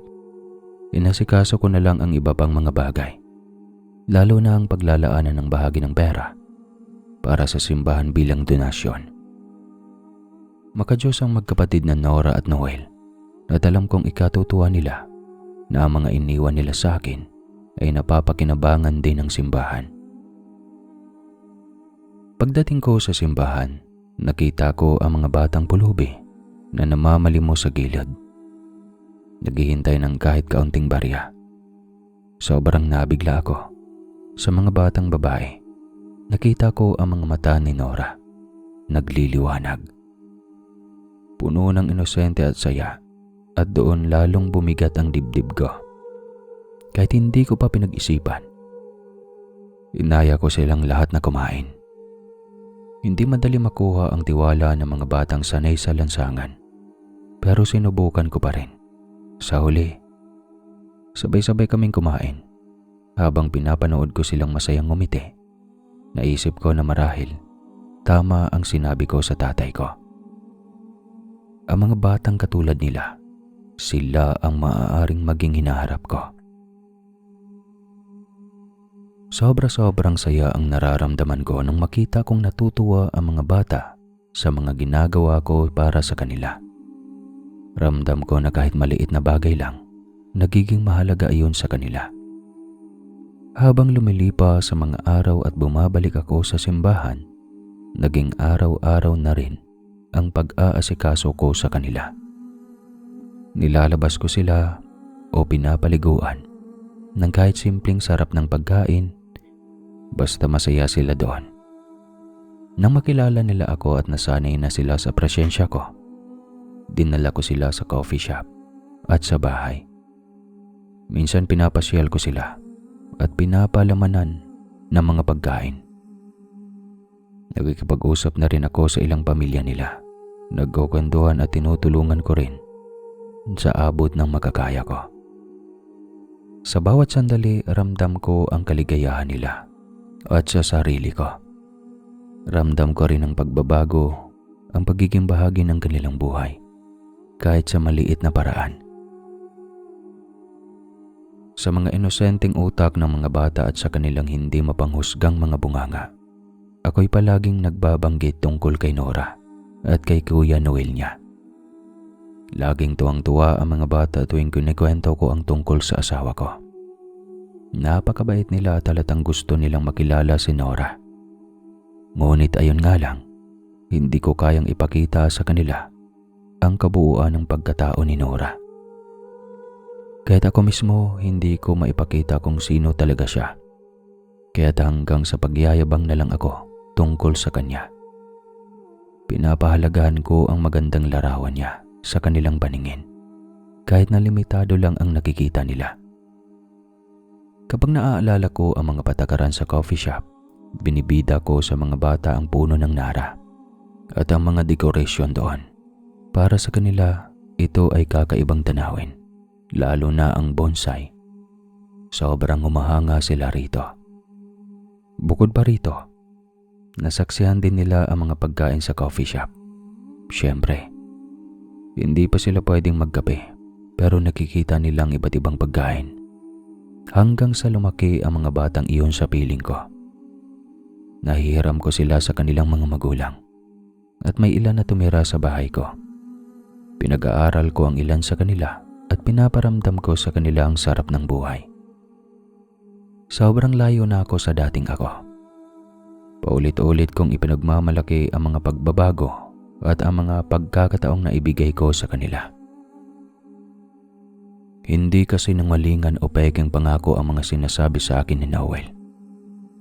inasikaso ko na lang ang iba pang mga bagay, lalo na ang paglalaanan ng bahagi ng pera para sa simbahan bilang donasyon. Makadiyos ang magkapatid na Nora at Noel at alam kong ikatutuwa nila na ang mga iniwan nila sa akin ay napapakinabangan din ng simbahan. Pagdating ko sa simbahan, nakita ko ang mga batang pulubi na namamalimos sa gilid. Naghihintay ng kahit kaunting barya. Sobrang nabigla ako sa mga batang babae. Nakita ko ang mga mata ni Nora. Nagliliwanag. Puno ng inosente at saya, at doon lalong bumigat ang dibdib ko. Kahit hindi ko pa pinag-isipan, inaya ko silang lahat na kumain. Hindi madali makuha ang tiwala ng mga batang sanay sa lansangan, pero sinubukan ko pa rin. Sa huli, sabay-sabay kaming kumain. Habang pinapanood ko silang masayang ngumiti, naisip ko na marahil tama ang sinabi ko sa tatay ko. Ang mga batang katulad nila, sila ang maaaring maging hinaharap ko. Sobra-sobrang saya ang nararamdaman ko nang makita kong natutuwa ang mga bata sa mga ginagawa ko para sa kanila. Ramdam ko na kahit maliit na bagay lang, nagiging mahalaga iyon sa kanila. Habang lumilipas sa mga araw at bumabalik ako sa simbahan, naging araw-araw na rin ang pag-aasikaso ko sa kanila. Nilalabas ko sila o pinapaliguan ng kahit simpleng sarap ng pagkain, basta masaya sila doon. Nang makilala nila ako at nasanay na sila sa presensya ko, dinala ko sila sa coffee shop at sa bahay. Minsan pinapasyal ko sila at pinapalamanan ng mga pagkain. Nagkikipag-usap na rin ako sa ilang pamilya nila. Nagkukwentuhan at tinutulungan ko rin sa abot ng makakaya ko. Sa bawat sandali, ramdam ko ang kaligayahan nila at sa sarili ko. Ramdam ko rin ang pagbabago, ang pagiging bahagi ng kanilang buhay, kahit sa maliit na paraan. Sa mga inosenteng utak ng mga bata at sa kanilang hindi mapanghusgang mga bunganga, ako'y palaging nagbabanggit tungkol kay Nora at kay Kuya Noel niya. Laging tuwang-tuwa ang mga bata tuwing kinikwento ko ang tungkol sa asawa ko. Napakabait nila at halatang gusto nilang makilala si Nora. Ngunit ayun nga lang, hindi ko kayang ipakita sa kanila ang kabuuan ng pagkatao ni Nora. Kahit ako mismo hindi ko maipakita kung sino talaga siya. Kaya't hanggang sa pagyayabang na lang ako tungkol sa kanya. Pinapahalagahan ko ang magandang larawan niya sa kanilang paningin, kahit na limitado lang ang nakikita nila. Kapag naaalala ko ang mga patakaran sa coffee shop, binibida ko sa mga bata ang puno ng Nara at ang mga dekorasyon doon. Para sa kanila, ito ay kakaibang tanawin, lalo na ang bonsai. Sobrang humahanga sila rito. Bukod pa rito, nasaksihan din nila ang mga pagkain sa coffee shop. Siyempre, hindi pa sila pwedeng magkape, pero nakikita nilang iba't ibang pagkain. Hanggang sa lumaki ang mga batang iyon sa piling ko. Nahihiram ko sila sa kanilang mga magulang at may ilan na tumira sa bahay ko. Pinag-aaral ko ang ilan sa kanila at pinaparamdam ko sa kanila ang sarap ng buhay. Sobrang layo na ako sa dating ako. Paulit-ulit kong ipinagmamalaki ang mga pagbabago at ang mga pagkakataong naibigay ko sa kanila. Hindi kasi nangalingan o pekeng pangako ang mga sinasabi sa akin ni Noel.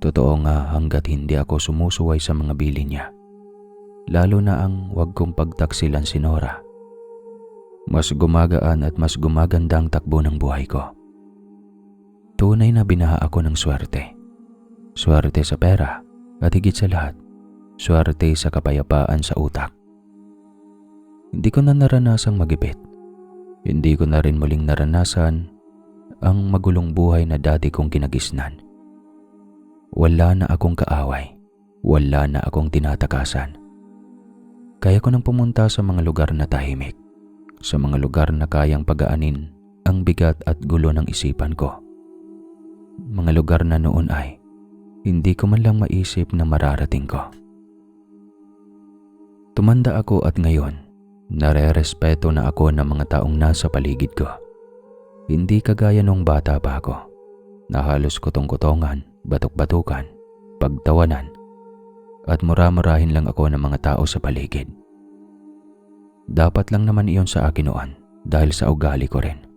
Totoo nga hanggat hindi ako sumusuway sa mga bilin niya. Lalo na ang wag kong pagtaksilan si Nora. Mas gumagaan at mas gumaganda ang takbo ng buhay ko. Tunay na binaha ako ng swerte. Swerte sa pera at higit sa lahat, swerte sa kapayapaan sa utak. Hindi ko na naranasang magipit. Hindi ko na rin muling naranasan ang magulong buhay na dati kong kinagisnan. Wala na akong kaaway. Wala na akong tinatakasan. Kaya ko nang pumunta sa mga lugar na tahimik. Sa mga lugar na kayang pagaanin ang bigat at gulo ng isipan ko. Mga lugar na noon ay hindi ko man lang maisip na mararating ko. Tumanda ako at ngayon, nare-respeto na ako ng mga taong nasa paligid ko. Hindi kagaya nung bata pa ako, na halos kutong-kutongan, batok-batukan, pagtawanan, at mura-murahin lang ako ng mga tao sa paligid. Dapat lang naman iyon sa akin noon dahil sa ugali ko rin.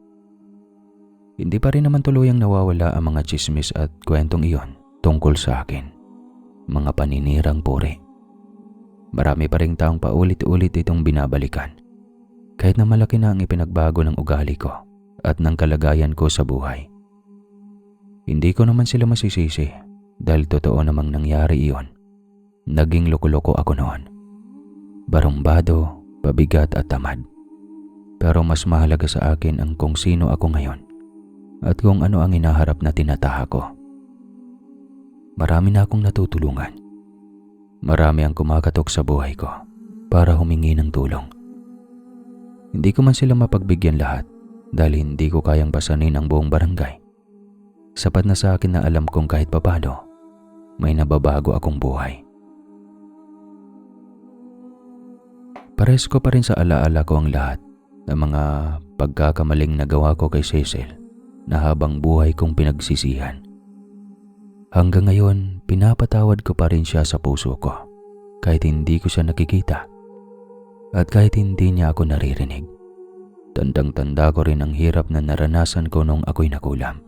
Hindi pa rin naman tuluyang nawawala ang mga tsismis at kwentong iyon tungkol sa akin. Mga paninirang puri. Marami pa ring taong paulit-ulit itong binabalikan. Kahit na malaki na ang ipinagbago ng ugali ko at ng kalagayan ko sa buhay. Hindi ko naman sila masisisi dahil totoo namang nangyari iyon. Naging loko-loko ako noon. Barumbado, pabigat at tamad. Pero mas mahalaga sa akin ang kung sino ako ngayon at kung ano ang hinaharap na tinataha ko. Marami na akong natutulungan. Marami ang kumakatok sa buhay ko para humingi ng tulong. Hindi ko man sila mapagbigyan lahat dahil hindi ko kayang pasanin ang buong barangay. Sapat na sa akin na alam kong kahit papano, may nababago akong buhay. Pares ko pa rin sa alaala ko ang lahat ng mga pagkakamaling nagawa ko kay Cecil na habang buhay kong pinagsisihan. Hanggang ngayon, pinapatawad ko pa rin siya sa puso ko kahit hindi ko siya nakikita at kahit hindi niya ako naririnig. Tandang-tanda ko rin ang hirap na naranasan ko nung ako'y nakulam.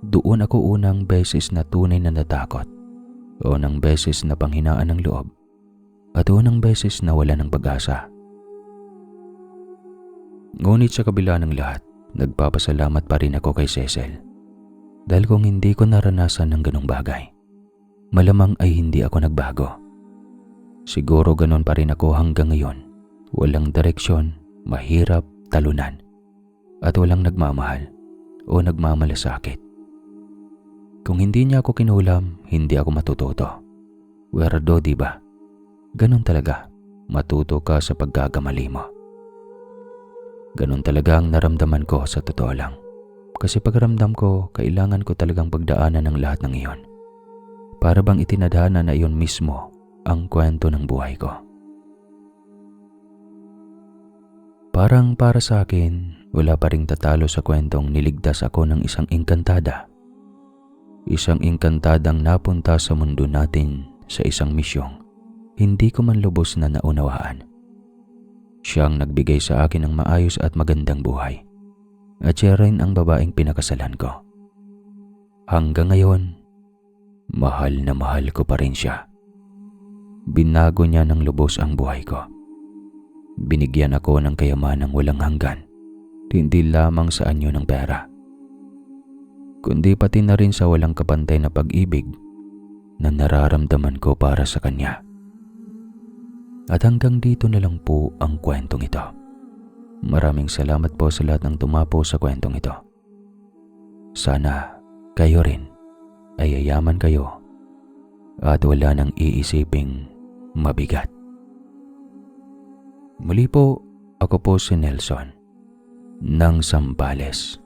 Doon ako unang beses na tunay na natakot, unang beses na panghinaan ng loob, at unang beses na wala ng pag-asa. Ngunit sa kabila ng lahat, nagpapasalamat pa rin ako kay Cecil. Dahil kung hindi ko naranasan ng ganong bagay, malamang ay hindi ako nagbago. Siguro ganon pa rin ako hanggang ngayon. Walang direksyon, mahirap, talunan, at walang nagmamahal o nagmamalasakit. Kung hindi niya ako kinulam, hindi ako matututo. Werdo, diba? Ganon talaga, matuto ka sa pagkakamali mo. Ganon talaga ang naramdaman ko sa totoo lang. Kasi pagramdam ko, kailangan ko talagang pagdaanan ng lahat ng iyon. Para bang itinadhana na iyon mismo ang kwento ng buhay ko. Parang para sa akin, wala pa ring tatalo sa kwentong niligtas ako ng isang engkantada. Isang engkantadang napunta sa mundo natin sa isang misyong hindi ko man lubos na naunawaan. Siyang nagbigay sa akin ng maayos at magandang buhay. At siya rin ang babaeng pinakasalan ko. Hanggang ngayon, mahal na mahal ko pa rin siya. Binago niya ng lubos ang buhay ko. Binigyan ako ng kayamanang walang hanggan, hindi lamang sa anyo ng pera, kundi pati na rin sa walang kapantay na pag-ibig na nararamdaman ko para sa kanya. At hanggang dito na lang po ang kwentong ito. Maraming salamat po sa lahat ng tumapo sa kwentong ito. Sana kayo rin ay yayaman kayo at wala nang iisiping mabigat. Muli po, ako po si Nelson ng Zambales.